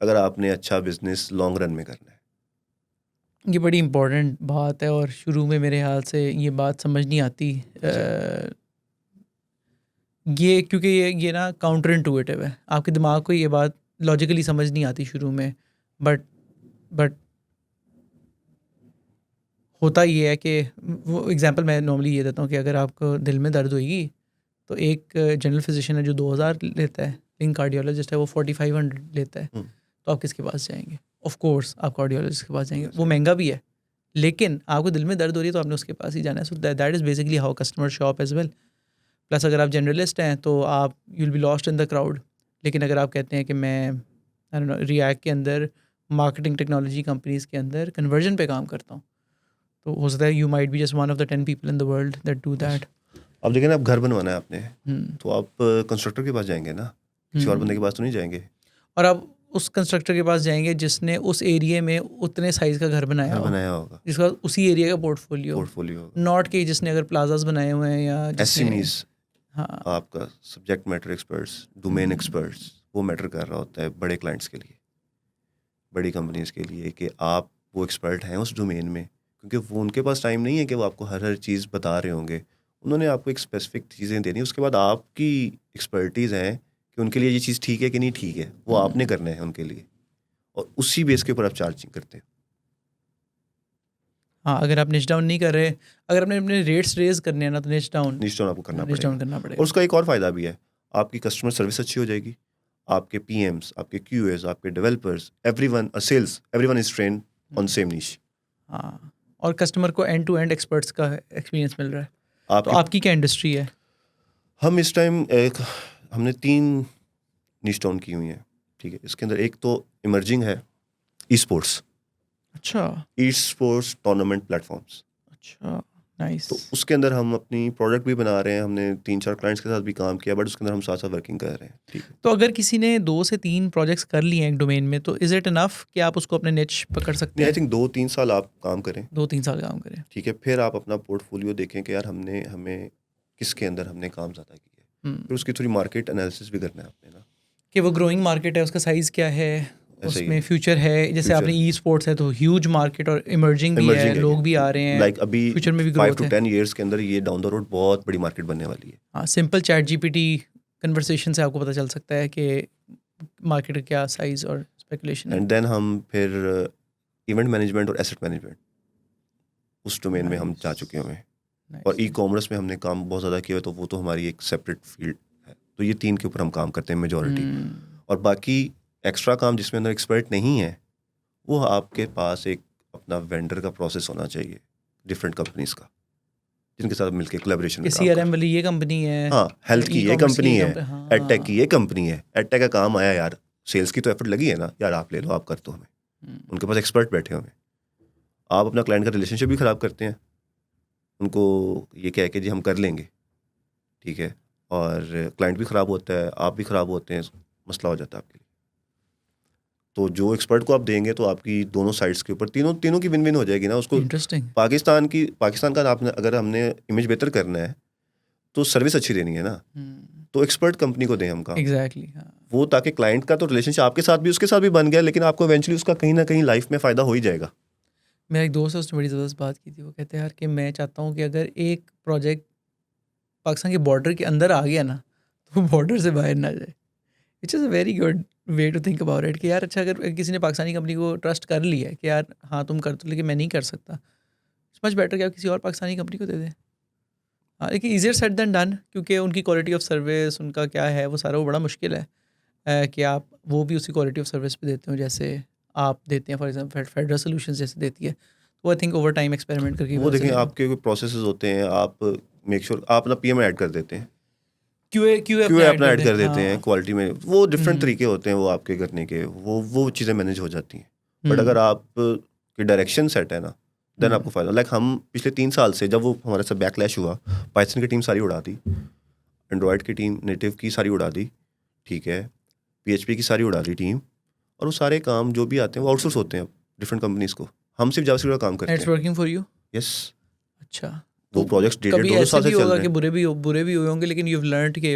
अगर आपने अच्छा बिजनेस लॉन्ग रन में करना है। ये बड़ी इम्पोर्टेंट बात है, और शुरू में मेरे ख्याल से ये बात समझ नहीं आती। ये क्योंकि ये ना काउंटर इंटुइटिव है, आपके दिमाग को ये बात लॉजिकली समझ नहीं आती शुरू में। बट होता ये है कि वो एग्जांपल मैं नॉर्मली ये देता हूँ कि अगर आपको दिल में दर्द होएगी तो एक जनरल फिजिशियन है जो 2000 लेता है, लेकिन कार्डियोलॉजिस्ट है वो 4500 लेता है। तो आप किसके पास जाएंगे? ऑफ कोर्स आप कार्डियोलॉजिस्ट के पास जाएंगे, वो महंगा भी है, लेकिन आपको दिल में दर्द हो रही है तो आपने उसके पास ही जाना है। So that is basically how customer shop as well. Plus अगर आप जनरलिस्ट हैं तो आप you will be lost in the crowd. लेकिन अगर आप कहते हैं कि मैं रिएक्ट के अंदर मार्केटिंग टेक्नोलॉजी कंपनीज के अंदर कन्वर्जन पे काम करता हूँ, तो हो सकता है you might be just one of the 10 people in the world that do that. अब देखिए ना, आप घर बनवाना है आपने, तो आप कंस्ट्रक्टर के पास जाएंगे ना, किसी और बंदे के पास तो नहीं जाएंगे। और आप उस कंस्ट्रक्टर के पास जाएंगे जिसने उस एरिया में उतने साइज का घर बनाया होगा, जिसका उसी एरिया का पोर्टफोलियो होगा, नॉट कि जिसने अगर प्लाजास बनाए हुए हैं या एसएमईज। हाँ, आपका subject matter experts, domain experts, वो मैटर कर रहा होता है बड़े क्लाइंट्स के लिए, बड़ी कंपनीज के लिए, कि आप वो एक्सपर्ट हैं उस डोमेन में, क्योंकि वो उनके पास टाइम नहीं है कि वो आपको हर चीज़ बता रहे होंगे। उन्होंने आपको एक स्पेसिफिक चीज़ें देनी, उसके बाद आपकी एक्सपर्टीज़ हैं कि उनके लिए ये चीज़ ठीक है कि नहीं ठीक है, वो आपने करना है उनके लिए, और उसी बेस के ऊपर आप चार्जिंग करते हैं। हाँ, अगर आप निच डाउन नहीं कर रहे, अगर आपने अपने रेट्स रेज करने हैं ना, तो निच डाउन आपको करना करना पड़ेगा। और उसका एक और फ़ायदा भी है, आपकी कस्टमर सर्विस अच्छी हो जाएगी, आपके PMs, आपके QAs, आपके developers, everyone, sales, everyone is train on same niche. हाँ, और कस्टमर को एंड टू एंड एक्सपर्ट्स का एक्सपीरियंस मिल रहा है। तो आपकी क्या इंडस्ट्री है? हम इस टाइम हमने 3 नीश डाउन की हुई हैं, ठीक है। इसके अंदर एक तो इमर्जिंग है, ई स्पोर्ट्स। अच्छा, ई स्पोर्ट्स टूर्नामेंट प्लेटफॉर्म्स। अच्छा, नाइस। तो उसके अंदर हम अपनी प्रोडक्ट भी बना रहे हैं, हमने 3-4 क्लाइंट्स के साथ भी काम किया, बट उसके अंदर हम साथ साथ वर्किंग कर रहे हैं, ठीक है। तो अगर किसी ने 2 से 3 प्रोजेक्ट्स कर लिए हैं एक डोमेन में, तो इज इट इनफ कि आप उसको अपने निच पकड़ सकते नहीं, हैं? आई थिंक 2-3 साल आप काम करें, 2-3 साल काम करें। ठीक है, फिर आप अपना पोर्टफोलियो देखें कि यार हमें किसके अंदर हमने काम ज़्यादा किया है, फिर उसकी थोड़ी मार्केट एनालिसिस भी करना है आपने ना, कि वो ग्रोइंग मार्केट है, उसका साइज़ क्या है, ऐसे ही उसमें फ्यूचर है। जैसे आपने ई स्पोर्ट्स है तो ह्यूज मार्केट, और इमर्जिंग भी है, लोग भी आ रहे हैं, लाइक अभी फ्यूचर में भी 5 ग्रोथ to है। 10 years के अंदर ये डाउन द रोड बहुत बड़ी मार्केट बनने वाली है। हाँ, सिंपल चैट GPT कन्वर्सेशन से आपको पता चल सकता है कि मार्केट का क्या साइज़ और स्पेकुलेशन है। एंड देन हम फिर इवेंट मैनेजमेंट और एसेट मैनेजमेंट, उस डोमेन में हम जा चुके हुए हैं, और ई-कॉमर्स में हमने काम बहुत ज़्यादा किया है, तो वो तो हमारी एक सेपरेट फील्ड है। तो ये 3 के ऊपर हम काम करते हैं मेजॉरिटी, और बाकी एक्स्ट्रा काम जिसमें अंदर एक्सपर्ट नहीं है, वो आपके पास एक अपना वेंडर का प्रोसेस होना चाहिए, डिफरेंट कंपनीज का, जिनके साथ मिलकर कोलैबोरेशन में काम CRM वाली ये कंपनी है, हाँ, हेल्थ की ये कंपनी है, हाँ, एडटेक की ये कंपनी है। एडटेक का काम आया यार, सेल्स की तो एफर्ट लगी है ना यार, आप ले लो, आप कर दो हमें। उनके पास एक्सपर्ट बैठे हुए हैं, आप अपना क्लाइंट का रिलेशनशिप भी ख़राब करते हैं, उनको ये कह के जी हम कर लेंगे, ठीक है, और क्लाइंट भी ख़राब होता है, आप भी ख़राब होते हैं, मसला हो जाता है आपके लिए। तो जो एक्सपर्ट को आप देंगे, तो आपकी दोनों साइड्स के ऊपर तीनों की विन विन हो जाएगी ना। उसको इंटरेस्टिंग। पाकिस्तान का आपने, अगर हमने इमेज बेहतर करना है, तो सर्विस अच्छी देनी है ना, तो एक्सपर्ट कंपनी को दें हम काम। एग्जैक्टली, हाँ। वो ताकि क्लाइंट का तो रिलेशनशिप आपके साथ भी, उसके साथ भी बन गया, लेकिन आपको इवेंचुअली उसका कहीं ना कहीं लाइफ में फ़ायदा हो ही जाएगा। मेरा एक दोस्त है, उसने बड़ी ज़बरदस्त बात की थी। वो कहते हैं यार कि मैं चाहता हूँ कि अगर एक प्रोजेक्ट पाकिस्तान के बॉर्डर के अंदर आ गया ना, तो वो बॉर्डर से बाहर ना जाए। It's is a very good way to think about it, कि यार अच्छा, अगर किसी ने पाकिस्तानी कंपनी को ट्रस्ट कर लिया है कि यार हाँ तुम कर दो, लेकिन मैं नहीं कर सकता, इट्स मच बेटर कि आप किसी और पाकिस्तानी कंपनी को दे दें। हाँ, लेकिन ईजियर सेड देन डन, क्योंकि उनकी क्वालिटी ऑफ सर्विस, उनका क्या है वो सारा, वो बड़ा मुश्किल है कि आप वो भी उसी क्वालिटी ऑफ सर्विस पे देते हो जैसे आप देते हैं। फॉर एग्जांपल फेडरल सॉल्यूशंस जैसे देती है, तो I think over time experiment करके वो देखें, आपके कोई प्रोसेसेस होते हैं, आप मेक श्योर आप अपना PM ऐड कर देते हैं, QA अपना ऐड कर देते हैं, हाँ। क्वालिटी में वो डिफरेंट तरीके होते हैं वो आपके करने के, वो चीज़ें मैनेज हो जाती हैं। बट अगर आप की डायरेक्शन सेट है ना, देन आपको फ़ायदा। लाइक हम पिछले 3 साल से, जब वो हमारे साथ बैकलैश हुआ, पाइथन की टीम सारी उड़ा दी, एंड्रॉयड की टीम, नेटिव की सारी उड़ा दी, ठीक है, PHP की सारी उड़ा दी टीम, और वो सारे काम जो भी आते हैं वो आउटसोर्स होते हैं डिफरेंट कंपनीज को। हम सिर्फ जावास्क्रिप्ट का काम करते इट्स हैं। Working for you? यस, अच्छा। वो प्रोजेक्ट्स डेढ़ कभी 2 ऐसे साल भी से चल होगा रहे कि हैं। बुरे भी हुए होंगे, लेकिन यू हैव लर्नड कि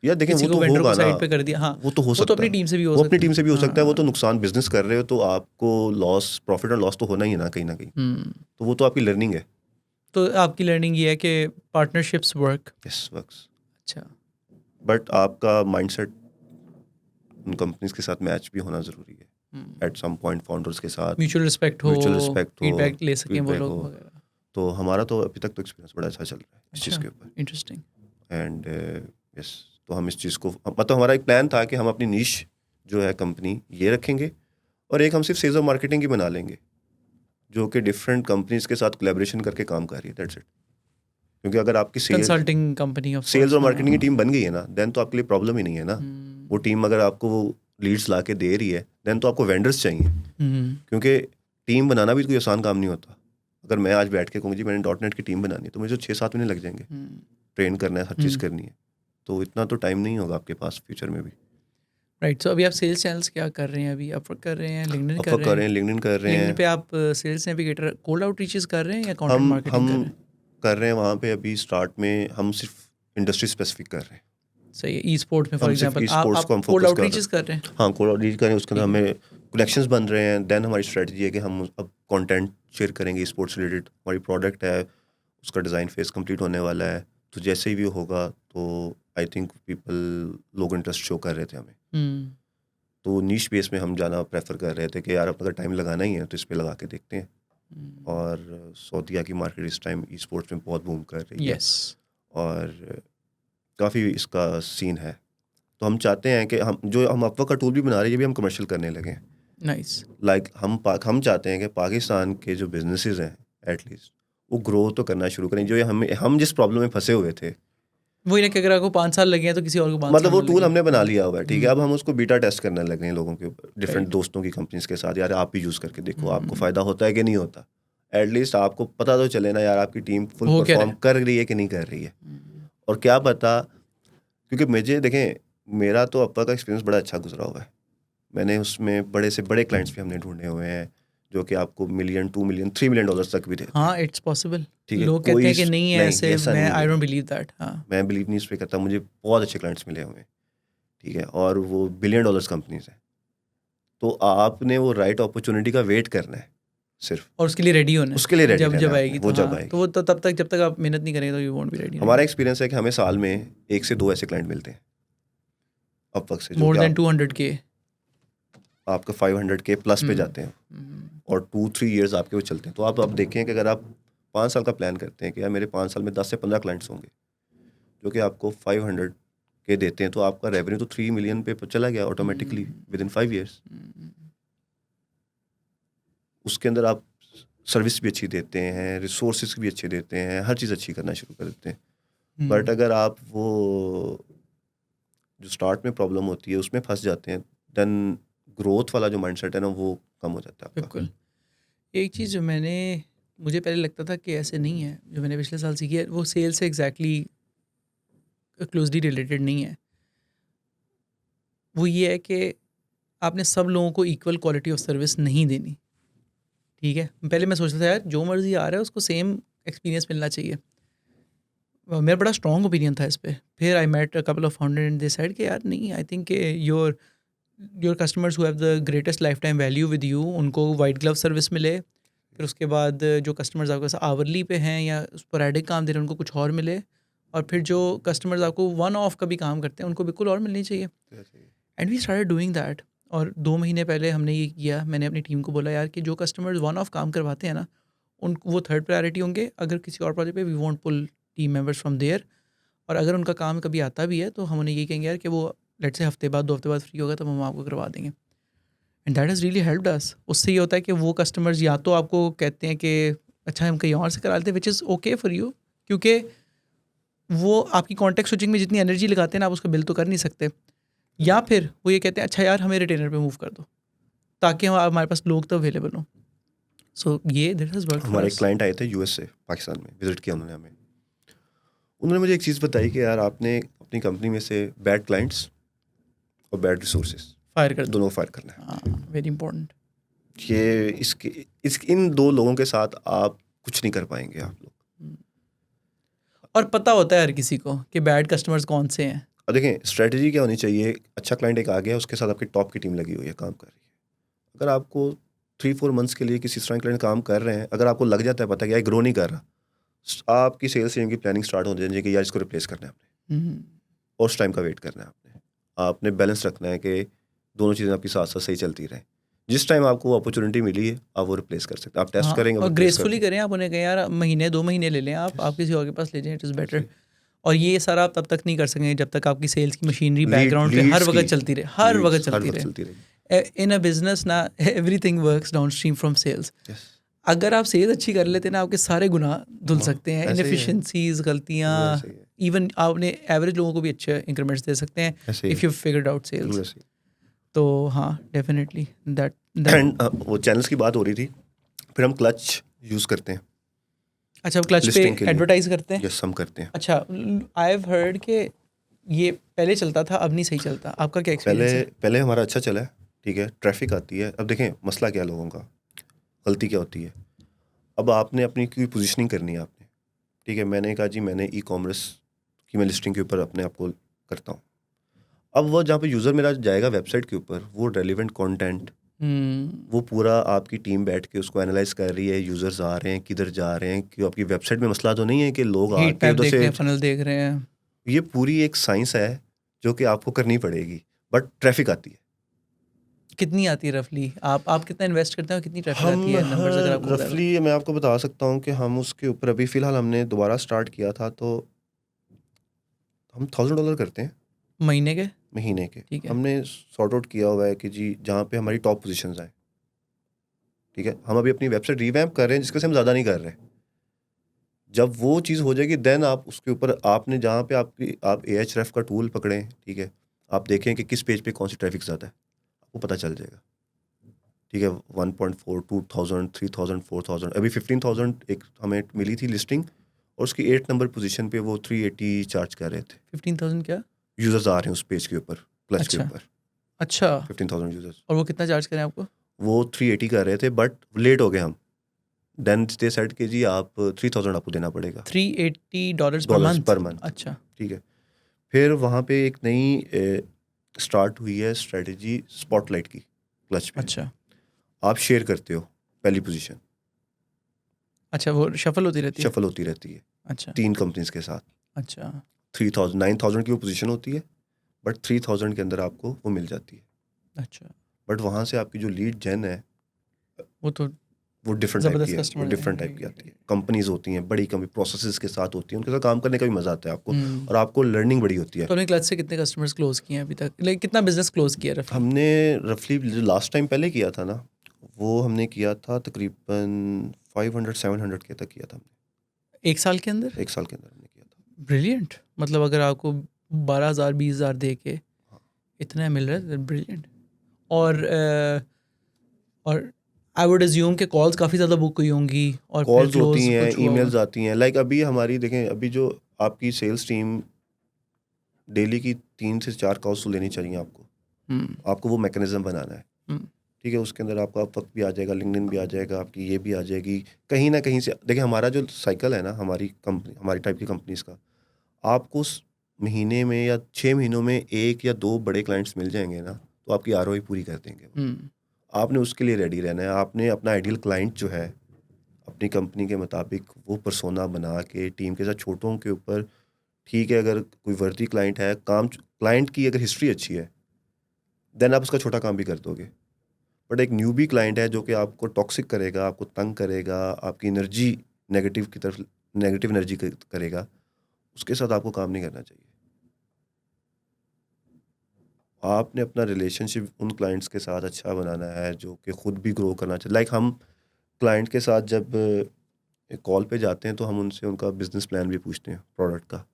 यार देखें, किसी वो को तो वेंडर होगा को साइड ना, पे कर दिया। हाँ, वो तो हो वो सकता तो अपनी है, टीम से भी हो वो सकता अपनी है। टीम से भी हो सकता है। वो तो हाँ। नुकसान बिजनेस कर रहे हो, तो आपको लॉस, प्रॉफिट और लॉस तो होना ही है ना कहीं ना कहीं। तो वो तो आपकी लर्निंग है। तो आपकी लर्निंग ये है कि पार्टनरशिप्स वर्क। Yes, works. अच्छा। बट आपका माइंडसेट उन कंपनीज के साथ मैच भी होना ज़रूरी है। एट सम पॉइंट फाउंडर्स के साथ म्यूचुअल रिस्पेक्ट हो, फीडबैक ले सकें वो feedback लोग हो। वगैरह। तो हमारा तो अभी तक तो एक्सपीरियंस बड़ा अच्छा चल रहा है इस चीज़ के ऊपर। इंटरेस्टिंग। एंड यस, तो हम इस चीज़ को, मतलब हमारा एक प्लान था कि हम अपनी नीश जो है कंपनी ये रखेंगे, और एक हम सिर्फ सेल्स और मार्केटिंग ही बना लेंगे, जो कि डिफरेंट कंपनीज के साथ कोलैबोरेशन करके काम कर रही है। That's it. क्योंकि अगर आपकी कंसल्टिंग कंपनी ऑफ सेल्स और मार्केटिंग की टीम बन गई है ना, देन तो आपके लिए प्रॉब्लम ही नहीं है ना। वो टीम अगर आपको लीड्स ला के दे रही है, देन तो आपको वेंडर्स चाहिए, क्योंकि टीम बनाना भी कोई आसान काम नहीं होता। अगर मैं आज बैठ के कहूँ जी मैंने .NET की टीम बनानी है तो मुझे 6-7 महीने लग जाएंगे। ट्रेन करना है, हर चीज़ करनी है, तो इतना तो टाइम नहीं होगा आपके पास फ्यूचर में भी। राइट। सो अभी आप सेल्स चैनल्स क्या कर रहे हैं? अभी अपवर्क कर रहे हैं, लिंक्डइन कर अपवर्क रहे कर रहे हैं? हैं, लिंक्डइन कर रहे लिंक्डइन हैं। पे आप सेल्स नेविगेटर कोल्ड आउटरीचेस कर रहे हैं या कंटेंट हम मार्केटिंग कर रहे हैं? कर रहे हैं वहाँ पे। अभी स्टार्ट में हम सिर्फ इंडस्ट्री स्पेसिफिक कर रहे हैं। सही है। ई स्पोर्ट्स में फॉर हम सिर्फ एग्जांपल ई-स्पोर्ट्स आप को हम कोल्ड फोकस कर रहे आउटरीचेस कर रहे हैं? हैं। हाँ, कोल्ड आउटरीच करें, उसके अंदर ठीक है। हमें कनेक्शंस बन रहे हैं। देन हमारी स्ट्रेटजी है कि हम अब कंटेंट शेयर करेंगे स्पोर्ट्स रिलेटेड। हमारी प्रोडक्ट है, उसका डिज़ाइन फेज कंप्लीट होने वाला है, तो जैसे ही भी होगा तो आई थिंक लोग इंटरेस्ट शो कर रहे थे हमें। तो नीश बेस में हम जाना प्रेफर कर रहे थे कि यार अगर टाइम लगाना ही है तो इस पे लगा के देखते हैं। और सऊदीया की मार्केट इस टाइम ई स्पोर्ट्स में बहुत बूम कर रही है यस। और काफ़ी इसका सीन है। तो हम चाहते हैं कि हम अपवर्क का टूल भी बना रहे हैं, ये भी हम कमर्शियल करने लगे हैं। नाइस। लाइक हम चाहते हैं कि पाकिस्तान के जो बिजनेसेस हैं एटलीस्ट वो ग्रो तो करना शुरू करें। जो हम जिस प्रॉब्लम में फंसे हुए थे, वही ना कि अगर आपको 5 साल लगे हैं तो किसी और को 5 मतलब साल वो में टूल लगे। हमने बना लिया हुआ है, ठीक है। अब हम उसको बीटा टेस्ट करने लगे हैं लोगों के ऊपर, डिफरेंट दोस्तों की कंपनीज के साथ। यार आप भी यूज़ करके देखो, आपको फ़ायदा होता है कि नहीं होता। एटलीस्ट आपको पता तो चले ना यार आपकी टीम फुल हो क्या परफॉर्म रहा कर रही है कि नहीं कर रही है। और क्या पता, क्योंकि मुझे देखें, मेरा तो अपवर्क का एक्सपीरियंस बड़ा अच्छा गुजरा हुआ है। मैंने उसमें बड़े से बड़े क्लाइंट्स भी हमने ढूंढे हुए हैं जो कि आपको $1 मिलियन, $2 मिलियन, $3 मिलियन तक भी देते हैं। हाँ, इट्स पॉसिबल। ठीक है, लोग कहते हैं कि नहीं है ऐसे, ऐसा मैं नहीं आई है। Don't believe that. हाँ, मैं बिलीव नहीं इस पे करता। मुझे बहुत अच्छे क्लाइंट्स मिले हुए हैं, ठीक है, और वो $1 बिलियन कंपनीज हैं। तो आपने वो राइट अपॉर्चुनिटी का वेट करना है सिर्फ, और उसके लिए रेडी होना है। उसके लिए रेडी जब रहना जब है आएगी आपने, वो तो जब हाँ, आएगी। तो वो तो तब तक जब तक आप मेहनत नहीं करेंगे तो यू वोंट बी रेडी। हमारा एक्सपीरियंस है कि हमें साल में 1 से 2 ऐसे क्लाइंट मिलते हैं अपवर्क से, जो मोर कि देन 200K। आपका 500K प्लस पे जाते हैं और 2-3 इयर्स आपके वो चलते हैं। तो आप देखें कि अगर आप 5 साल का प्लान करते हैं कि यार मेरे 5 साल में 10 से 15 क्लाइंट्स होंगे जो कि आपको 500K देते हैं, तो आपका रेवेन्यू तो 3 मिलियन पे चला गया ऑटोमेटिकली विद इन 5 ईयर्स। उसके अंदर आप सर्विस भी अच्छी देते हैं, रिसोर्सेज भी अच्छे देते हैं, हर चीज़ अच्छी करना शुरू कर देते हैं। बट अगर आप वो जो स्टार्ट में प्रॉब्लम होती है उसमें फंस जाते हैं, देन ग्रोथ वाला जो माइंडसेट है ना वो कम हो जाता है आपका। बिल्कुल। एक चीज़ जो मुझे पहले लगता था कि ऐसे नहीं है, जो मैंने पिछले साल सीखी है, वो सेल से एग्जैक्टली क्लोजली रिलेटेड नहीं है। वो ये है कि आपने सब लोगों को इक्वल क्वालिटी ऑफ सर्विस नहीं देनी। ठीक है, पहले मैं सोचता था यार जो मर्जी आ रहा है उसको सेम एक्सपीरियंस मिलना चाहिए। मेरा बड़ा स्ट्रॉन्ग ओपिनियन था इस पे। फिर I met a couple of founder and they said कि यार नहीं, I think your customers who have the greatest life time value with you, उनको वाइट ग्लव सर्विस मिले। फिर उसके बाद जो कस्टमर्स आपके पास आवरली पे हैं या स्पोरेडिक काम दे रहे हैं उनको कुछ और मिले। और फिर जो कस्टमर्स आपको वन ऑफ का भी काम करते हैं उनको बिल्कुल और मिलनी चाहिए। And we started doing that. और 2 महीने पहले हमने ये किया, मैंने अपनी टीम को बोला यार कि जो कस्टमर्स वन ऑफ काम करवाते हैं ना, वो थर्ड प्रायोरिटी होंगे। अगर किसी और प्रोजेक्ट पे we won't pull team members from there. और अगर उनका काम कभी आता भी है तो हम उन्हें ये कहेंगे यार कि वो लेट से हफ्ते बाद 2 हफ्ते बाद फ्री होगा तो हम आपको करवा देंगे। And that is really helped अस। उससे ये होता है कि वो कस्टमर्स या तो आपको कहते हैं कि अच्छा हम कहीं और से करा लेते हैं, which is okay for you, क्योंकि वो आपकी कॉन्टेक्ट स्विचिंग में जितनी एनर्जी लगाते हैं ना आप उसका बिल तो कर नहीं सकते। या फिर वो ये कहते हैं अच्छा यार हमें रिटेनर पे मूव कर दो ताकि हमारे पास लोग तो अवेलेबल हों। सो ये दिस इज वर्क फॉर हमारे अस। क्लाइंट आए थे यूएस से, पाकिस्तान में विजिट किया उन्होंने हमें। उन्होंने मुझे एक चीज़ बताई कि यार आपने अपनी कंपनी में से बैड क्लाइंट्स और बैड रिसोर्सेज फायर कर दो। दोनों फायर करना है। हाँ, वेरी इंपॉर्टेंट। ये इन 2 लोगों के साथ आप कुछ नहीं कर पाएंगे आप लोग। और पता होता है हर किसी को कि बैड कस्टमर्स कौन से हैं। और देखें स्ट्रेटजी क्या होनी चाहिए। अच्छा क्लाइंट एक आ गया, उसके साथ आपकी टॉप की टीम लगी हुई है, काम कर रही है। अगर आपको 3-4 मंथ्स के लिए किसी तरह क्लाइंट काम कर रहे हैं, अगर आपको लग जाता है पता क्या है ग्रो नहीं कर रहा, आपकी सेल्स टीम की प्लानिंग स्टार्ट हो जाएगी कि यार इसको रिप्लेस करना है आपने, और उस टाइम का वेट करना है आपने बैलेंस रखना है कि दोनों चीज़ें आपकी साथ साथ सही चलती रहें। जिस टाइम आपको वो अपॉर्चुनिटी मिली है आप वो रिप्लेस कर सकते हैं, आप टेस्ट हाँ, करेंगे और replace ग्रेसफुली कर करें। आप उन्हें कहें यार महीने 2 महीने ले लें, आप किसी और के पास ले जाएं, इट इज़ बेटर। और ये सारा आप तब तक नहीं कर सकेंगे जब तक आपकी सेल्स की मशीनरी बैकग्राउंड पे हर वक्त चलती रहे, हर वक्त चलती रहे। इन अ बिजनेस ना everything works down stream from sales. अगर आप सेल्स अच्छी कर लेते हैं ना आपके सारे गुनाह धुल सकते हैं, इनएफिशिएंसीज, गलतियाँ। इवन आपने एवरेज लोगों को भी अच्छे इंक्रीमेंट्स दे सकते हैं if you figured out sales. तो हाँ डेफिनेटली दैट एंड वो चैनल्स की बात हो रही थी, फिर हम क्लच यूज़ करते हैं अच्छा, आप क्लच पे लिस्टिंग के लिए। एडवर्टाइज करते हैं? यस, हम करते हैं। अच्छा, आई हैव हर्ड कि ये पहले चलता था, अब नहीं सही चलता। आपका क्या पहले एक्सपीरियंस है? पहले हमारा अच्छा चला है, ठीक है, ट्रैफिक आती है। अब देखें मसला क्या है लोगों का, गलती क्या होती है। अब आपने अपनी कोई पोजीशनिंग करनी है आपने, ठीक है, मैंने कहा जी मैंने ई कॉमर्स की मैं लिस्टिंग के ऊपर अपने आप को करता हूँ। अब वो जहाँ पे यूज़र मेरा जाएगा वेबसाइट के ऊपर, वो रेलिवेंट कंटेंट, वो पूरा आपकी टीम बैठ के उसको एनालाइज कर रही है, यूज़र्स आ रहे हैं किधर जा रहे हैं, कि आपकी वेबसाइट में मसला तो नहीं है कि लोग हीट आके मैप उधर देख से। रहे हैं, फनल देख रहे हैं। ये पूरी एक साइंस है जो कि आपको करनी पड़ेगी, बट ट्रैफिक आती है। कितनी आती है रफली? आप कितना इन्वेस्ट करते हैं और कितनी ट्रैफिक हम आती है? नंबर्स अगर आपको पता है रफली मैं आपको बता सकता हूँ कि हम उसके ऊपर अभी फ़िलहाल हमने दोबारा स्टार्ट किया था, तो हम $1000 करते हैं तो महीने के? महीने के। ठीक है। हमने सॉर्ट आउट किया हुआ है कि जी जहाँ पे हमारी टॉप पोजीशंस आए, ठीक है। हम अभी अपनी वेबसाइट रिवैम्प कर रहे हैं जिसके से हम ज़्यादा नहीं कर रहे। जब वो चीज़ हो जाएगी देन आप उसके ऊपर आपने जहाँ पे आप Ahref का टूल पकड़ें, ठीक है, आप देखें कि किस पेज पे कौन सी ट्रैफिक ज़्यादा है, आपको पता चल जाएगा, ठीक है। 1.4, 2000, 3000, 4000, अभी 15,000 एक हमें मिली थी लिस्टिंग, और उसकी 8 नंबर पोजीशन पे वो 380 चार्ज कर रहे थे। 15,000 क्या? यूज़र्स आ रहे हैं उस पेज के ऊपर, क्लच के अच्छा ऊपर अच्छा। 15,000 यूज़र्स। और वो कितना चार्ज करें आपको? वो 380 कर रहे थे, बट लेट हो गए हम। देन दे सेड कि जी आप 3000 आपको देना पड़ेगा, $380 पर डॉलर्स मंथ? पर मंथ, अच्छा ठीक है। फिर वहाँ पे एक नई स्टार्ट हुई है स्ट्रेटजी स्पॉटलाइट की क्लच पे। अच्छा आप शेयर करते हो पहली पोजीशन, अच्छा, वो शफल होती रहती है? शफल होती रहती है अच्छा 3 कंपनीज के साथ। अच्छा 3000 9000 की वो पोजीशन होती है, बट 3000 के अंदर आपको वो मिल जाती है। अच्छा, बट वहाँ से आपकी जो लीड जेन है वो तो वो डिफरेंट टाइप की ज़बरदस्त है, वो कस्टमर डिफरेंट टाइप की आती है। कंपनीज होती हैं, बड़ी कंपनी प्रोसेसेस के साथ होती हैं, उनके साथ काम करने का भी मजा आता है आपको, और आपको लर्निंग बड़ी होती है। तो आपने क्लच से कितने कस्टमर्स क्लोज किए हैं अभी तक? लाइक कितना बिजनेस क्लोज किया रफली? हमने रफली जो लास्ट टाइम पहले किया था ना, वो हमने किया था तकरीबन 500-700 के तक किया था हमने, एक साल के अंदर? 1 साल के अंदर हमने किया था। ब्रिलियंट। मतलब अगर आपको 12,000 20,000 दे के हाँ। इतना मिल रहा है, ब्रिलियंट। और आई वुड अज्यूम के कॉल्स काफ़ी ज़्यादा बुक हुई होंगी और फिर कॉल्स होती क्लोज हैं, कुछ हुआ होगा। ईमेल्स आती हैं। लाइक अभी हमारी देखें, अभी जो आपकी सेल्स टीम डेली की 3 से 4 कॉल्स तो लेनी चाहिए आपको। हम्म, आपको वो मैकेनिज्म बनाना है, हम्म, ठीक है। उसके अंदर आपका वक्त भी आ जाएगा, लिंक्डइन भी आ जाएगा, आपकी ये भी आ जाएगी कहीं ना कहीं से। देखिए हमारा जो साइकिल है ना, हमारी कंपनी, हमारी टाइप की कंपनीज का, आपको उस महीने में या 6 महीनों में 1 या 2 बड़े क्लाइंट्स मिल जाएंगे ना, तो आपकी आरओआई पूरी कर देंगे वो। हम्म, आपने उसके लिए रेडी रहना है। आपने अपना आइडियल क्लाइंट जो है अपनी कंपनी के मुताबिक वो पर्सोना बना के टीम के साथ छोटों के ऊपर, ठीक है, अगर कोई वर्दी क्लाइंट है, काम क्लाइंट की अगर हिस्ट्री अच्छी है देन आप उसका छोटा काम भी कर दोगे। बट एक न्यूबी क्लाइंट है जो कि आपको टॉक्सिक करेगा, आपको तंग करेगा, आपकी एनर्जी नेगेटिव की तरफ, नेगेटिव एनर्जी करेगा, उसके साथ आपको काम नहीं करना चाहिए। आपने अपना रिलेशनशिप उन क्लाइंट्स के साथ अच्छा बनाना है जो कि खुद भी ग्रो करना चाहिए। लाइक हम क्लाइंट के साथ जब कॉल पे जाते हैं तो हम उनसे उनका बिजनेस प्लान भी पूछते हैं, प्रोडक्ट का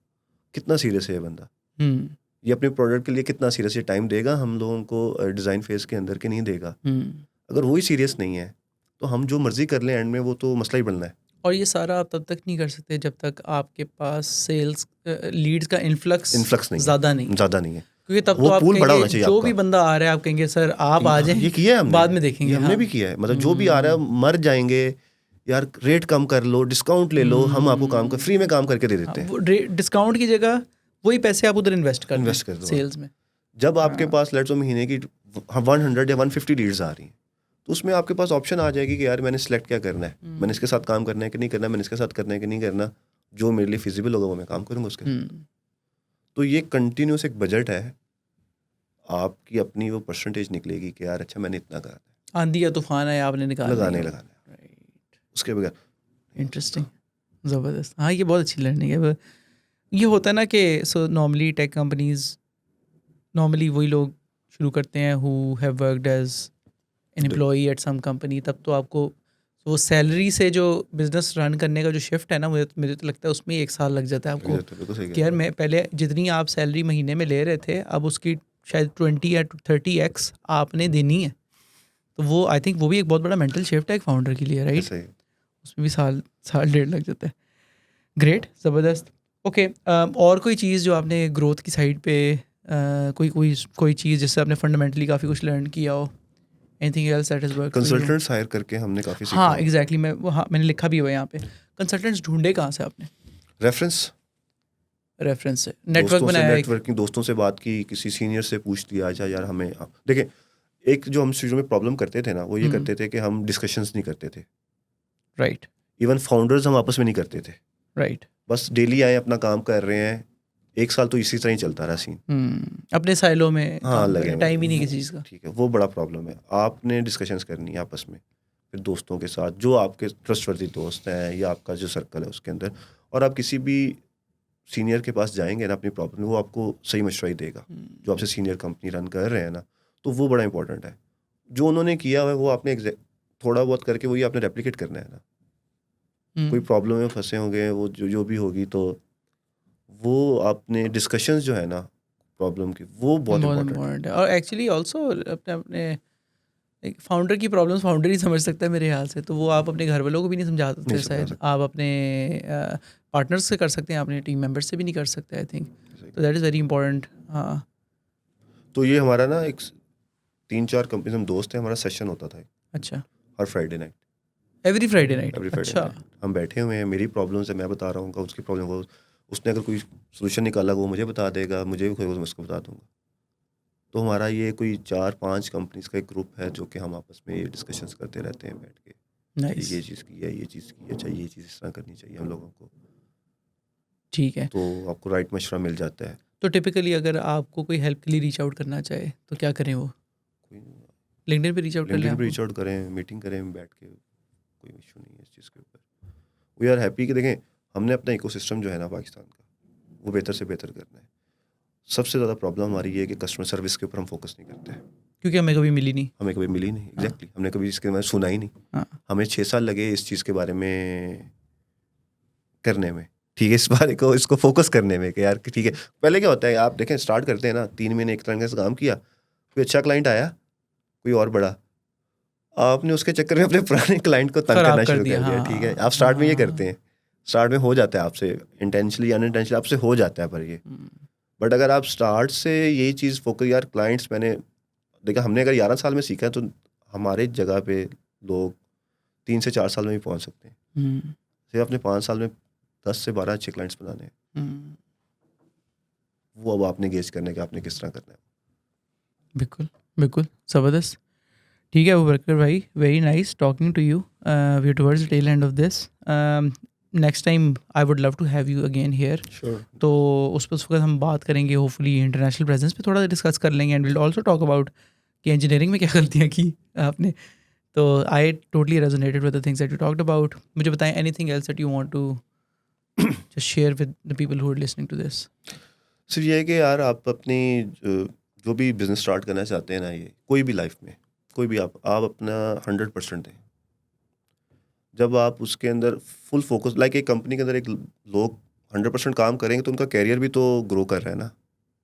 कितना सीरियस है ये बंदा, हम्म, ये अपने प्रोडक्ट के लिए कितना सीरियस ये टाइम देगा हम लोगों को डिज़ाइन फेज के अंदर के नहीं देगा। हम्म। अगर वही सीरियस नहीं है तो हम जो मर्जी कर लें एंड में, वो तो मसला ही बनना है। और ये सारा आप तब तक नहीं कर सकते जब तक आपके पास सेल्स लीड्स का इन्फ्लक्स इन्फ्लक्स नहीं ज़्यादा नहीं है, है। ज़्यादा नहीं है। क्योंकि तब तो वो आप पूल बड़ा कहेंगे होना चाहिए जो भी आपका। बंदा आ रहा है आप कहेंगे सर आप आ जाएं, ये किया है हमने, बाद में ये देखेंगे। हमने हाँ, भी किया है। मतलब जो भी आ रहा है मर जाएंगे, यार रेट कम कर लो, डिस्काउंट ले लो, हम आपको काम कर फ्री में काम करके दे हाँ, देते हैं, वो डिस्काउंट की जगह वही पैसे आप उधर इन्वेस्ट कर दें इन्वेस्ट कर दो आप। सेल्स में। जब आपके हाँ, पास लेट्स सो महीने की 100 या 150 लीड्स आ रही हैं, तो उसमें आपके पास ऑप्शन आ जाएगी कि यार मैंने सिलेक्ट क्या करना है, मैंने इसके साथ काम करना है कि नहीं करना, मैंने इसके साथ करना है कि नहीं करना, जो मेरे लिए फिजिबल होगा वो मैं काम करूंगा उसके साथ। तो ये कंटिन्यूस एक बजट है, आपकी अपनी वो परसेंटेज निकलेगी कि यार अच्छा मैंने इतना करा है, आंधी या तूफान है आपने निकाल लगाने लगाना है, उसके बगैर इंटरेस्टिंग, ज़बरदस्त। हाँ, ये बहुत अच्छी लर्निंग है। ये होता है ना कि so normally tech companies normally वही लोग शुरू करते हैं who have worked as an employee at some company. तब तो आपको वो सैलरी से जो बिजनेस रन करने का जो शिफ्ट है ना, मुझे तो लगता है उसमें 1 साल लग जाता है आपको। बिल्कुल सही कि कह यार रहे मैं पहले जितनी आप सैलरी महीने में ले रहे थे अब उसकी शायद 20 या 30x आपने देनी है। तो वो आई थिंक वो भी एक बहुत बड़ा मेंटल शिफ्ट है एक फाउंडर के लिए, राइट? ऐसा ही उसमें भी साल डेढ़ लग जाता है। ग्रेट, ज़बरदस्त। ओके, और कोई चीज़ जो आपने ग्रोथ की साइड पे कोई चीज़ जिससे आपने फंडामेंटली काफ़ी कुछ लर्न किया हो? Anything else that is work for you? Consultants hire करके हमने काफ़ी सीखा हाँ हुआ। एग्जैक्टली, मैंने लिखा भी हुआ है यहाँ पे। कंसल्टेंट्स ढूंढे कहाँ से आपने? रेफरेंस, रेफरेंस से नेटवर्क दोस्तों से बनाया एक? नेटवर्किंग, दोस्तों से बात की, किसी सीनियर से पूछ लिया, अच्छा यार हमें देखिए, एक जो हम शुरू में प्रॉब्लम करते थे ना, वो ये करते थे कि हम डिस्कशंस नहीं करते थे। राइट इवन फाउंडर्स हम आपस में नहीं करते थे। राइट। बस डेली आए अपना काम कर रहे हैं। 1 साल तो इसी तरह ही चलता रहा सीन। अपने साइलों में हाँ, काम लगे करें, हुए टाइम ही नहीं वो, किसी चीज़ का। ठीक है, वो बड़ा प्रॉब्लम है। आपने डिस्कशंस करनी है आपस में, फिर दोस्तों के साथ, जो आपके ट्रस्टवर्दी दोस्त हैं या आपका जो सर्कल है उसके अंदर, और आप किसी भी सीनियर के पास जाएंगे ना अपनी प्रॉब्लम, वो आपको सही मशवरा ही देगा। जो आपसे सीनियर कंपनी रन कर रहे हैं ना, तो वो बड़ा इंपॉर्टेंट है। जो उन्होंने किया हुआ है वो आपने थोड़ा बहुत करके वही आपने रेप्लिकेट करना है ना। कोई प्रॉब्लम में फंसे होंगे, वो जो भी होगी, तो वो आपने डिस्कशंस जो है ना प्रॉब्लम की, वो बहुत बहुत इंपॉर्टेंट है। इम्पोर्टेंट है। और एक्चुअली ऑल्सो अपने अपने एक फाउंडर की प्रॉब्लम्स फाउंडर ही समझ सकता है मेरे ख्याल से। तो वो आप अपने घर वालों को भी नहीं समझा नहीं सकते, समझा शायद सकते। आप अपने पार्टनर्स से कर सकते हैं, अपने टीम मेंबर्स से भी नहीं कर सकते आई थिंक। सही। तो दैट इज़ वेरी इंपॉर्टेंट। हाँ तो ये हमारा ना एक 3-4 कंपनी हम दोस्त हैं, हमारा सेशन होता था अच्छा, हर Friday night. Every Friday night? Every Friday अच्छा। नाइट हम बैठे हुए हैं, मेरी प्रॉब्लम्स है मैं बता रहा हूँ, उसकी प्रॉब्लम को, उसने अगर कोई सोल्यूशन निकाला वो मुझे बता देगा, मुझे भी कोई मैं उसको बता दूंगा। तो हमारा ये कोई 4-5 कंपनीज का एक ग्रुप है जो कि हम आपस में ये डिस्कशंस करते रहते हैं बैठ के। नाइस, ये चीज़ की है, ये चीज़ की है, अच्छा ये चीज़ इस तरह करनी चाहिए हम लोगों को, ठीक है। तो आपको राइट मशवरा मिल जाता है। तो टिपिकली अगर आपको कोई हेल्प के लिए रीच आउट करना चाहे तो क्या करें? वो कोई लिंक्डइन पे रीच आउट कर लें लिंक्डइन पे आपको? रीच आउट करें, मीटिंग करें बैठ के, कोई इशू नहीं है इस चीज़ के ऊपर। वी आर हैप्पी कि देखें हमने अपना इकोसिस्टम जो है ना पाकिस्तान का, वो बेहतर से बेहतर करना है। सबसे ज़्यादा प्रॉब्लम हमारी ये है कि कस्टमर सर्विस के ऊपर हम फोकस नहीं करते हैं। क्योंकि हमें कभी मिली नहीं। हमें कभी मिली नहीं, एग्जैक्टली हमने कभी इसके बारे में सुना ही नहीं। हाँ हमें 6 साल लगे इस चीज़ के बारे में करने में, ठीक है, इस बारे को इसको फोकस करने में कि यार कि ठीक है। पहले क्या होता है, आप देखें स्टार्ट करते हैं ना, 3 महीने एक तरह से काम किया, कोई अच्छा क्लाइंट आया, कोई और बड़ा, आपने उसके चक्कर में अपने पुराने क्लाइंट को तंग खराब करना कर शुरू दिया। कर दिया, ठीक है। हाँ आप स्टार्ट में ये हाँ। करते हैं, स्टार्ट में हो जाता है आपसे, इंटेंशनली अनइंटेंशनली आपसे हो जाता है, पर ये बट अगर आप स्टार्ट से यही चीज़ फोकस, यार क्लाइंट्स, मैंने देखा हमने अगर 11 साल में सीखा है तो हमारे जगह पे लोग 3 से 4 साल में भी पहुंच सकते हैं। सिर्फ अपने 5 साल में 10 से 12 अच्छे क्लाइंट्स बनाने हैं, वो अब आपने गेज करना है कि आपने किस तरह करना है। बिल्कुल बिल्कुल, ज़बरदस्त। ठीक है अबूबकर भाई, very nice talking to you. We are towards the tail end of this. Next time I would love to have you again here. Sure. तो उस वक्त हम बात करेंगे होपफुली इंटरनेशनल प्रेजेंस पे थोड़ा डिस्कस कर लेंगे, and will also talk about कि इंजीनियरिंग में क्या गलतियाँ की आपने। तो I totally resonated with the things that you talked about. मुझे बताएं anything else that you want to just share with the people who are listening to this. सिर्फ ये है कि यार आप अपनी जो भी बिजनेस स्टार्ट करना चाहते हैं ना, ये कोई भी लाइफ में, कोई भी आप अपना 100% दें। जब आप उसके अंदर फुल फोकस, लाइक एक कंपनी के अंदर एक लोग 100% काम करेंगे तो उनका कैरियर भी तो ग्रो कर रहा है ना।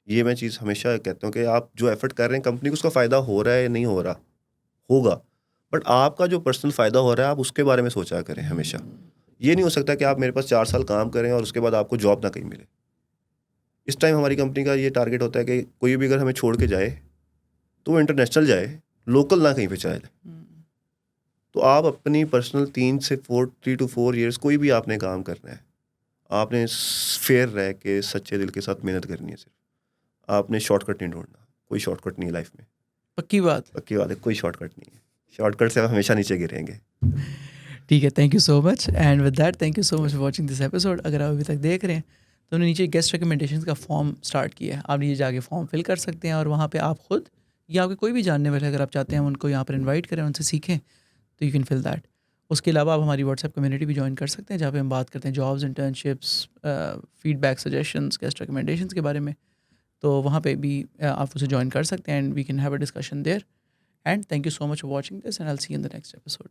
ये मैं चीज़ हमेशा कहता हूँ कि आप जो एफर्ट कर रहे हैं कंपनी को उसका फ़ायदा हो रहा है या नहीं हो रहा, होगा, बट आपका जो पर्सनल फ़ायदा हो रहा है आप उसके बारे में सोचा करें हमेशा। ये नहीं हो सकता कि आप मेरे पास 4 साल काम करें और उसके बाद आपको जॉब ना कहीं मिले। इस टाइम हमारी कंपनी का ये टारगेट होता है कि कोई भी अगर हमें छोड़ के जाए तो वो इंटरनेशनल जाए, लोकल ना कहीं पे चला जाए। तो आप अपनी पर्सनल 3 to 4 ईयर्स कोई भी आपने काम करना है, आपने फेयर रह के सच्चे दिल के साथ मेहनत करनी है। सिर्फ आपने शॉर्टकट नहीं ढूंढना, कोई शॉर्टकट नहीं है लाइफ में, पक्की बात। पक्की बात है, कोई शॉर्टकट नहीं है। शॉर्टकट से आप हमेशा नीचे गिरेंगे। ठीक है, thank you so much, and with that thank you so much for watching this episode. अगर आप अभी तक देख रहे हैं तो हमने नीचे गेस्ट रिकमेंडेशन का फॉर्म स्टार्ट किया है, आप नीचे जाके फॉर्म फिल कर सकते हैं और वहाँ पे आप खुद या आपके कोई भी जानने वाले अगर आप चाहते हैं हम उनको यहाँ पर इन्वाइट करें, उनसे सीखें, तो यू कैन फिल दैट। उसके अलावा आप हमारी व्हाट्सएप कम्युनिटी भी ज्वाइन कर सकते हैं जहाँ पे हम बात करते हैं jobs, internships, feedback, suggestions, guest recommendations के बारे में। तो वहाँ पे भी आप उसे ज्वाइन कर सकते हैं and we can have a discussion there. And thank you so much for watching this and I will see you in the next episode.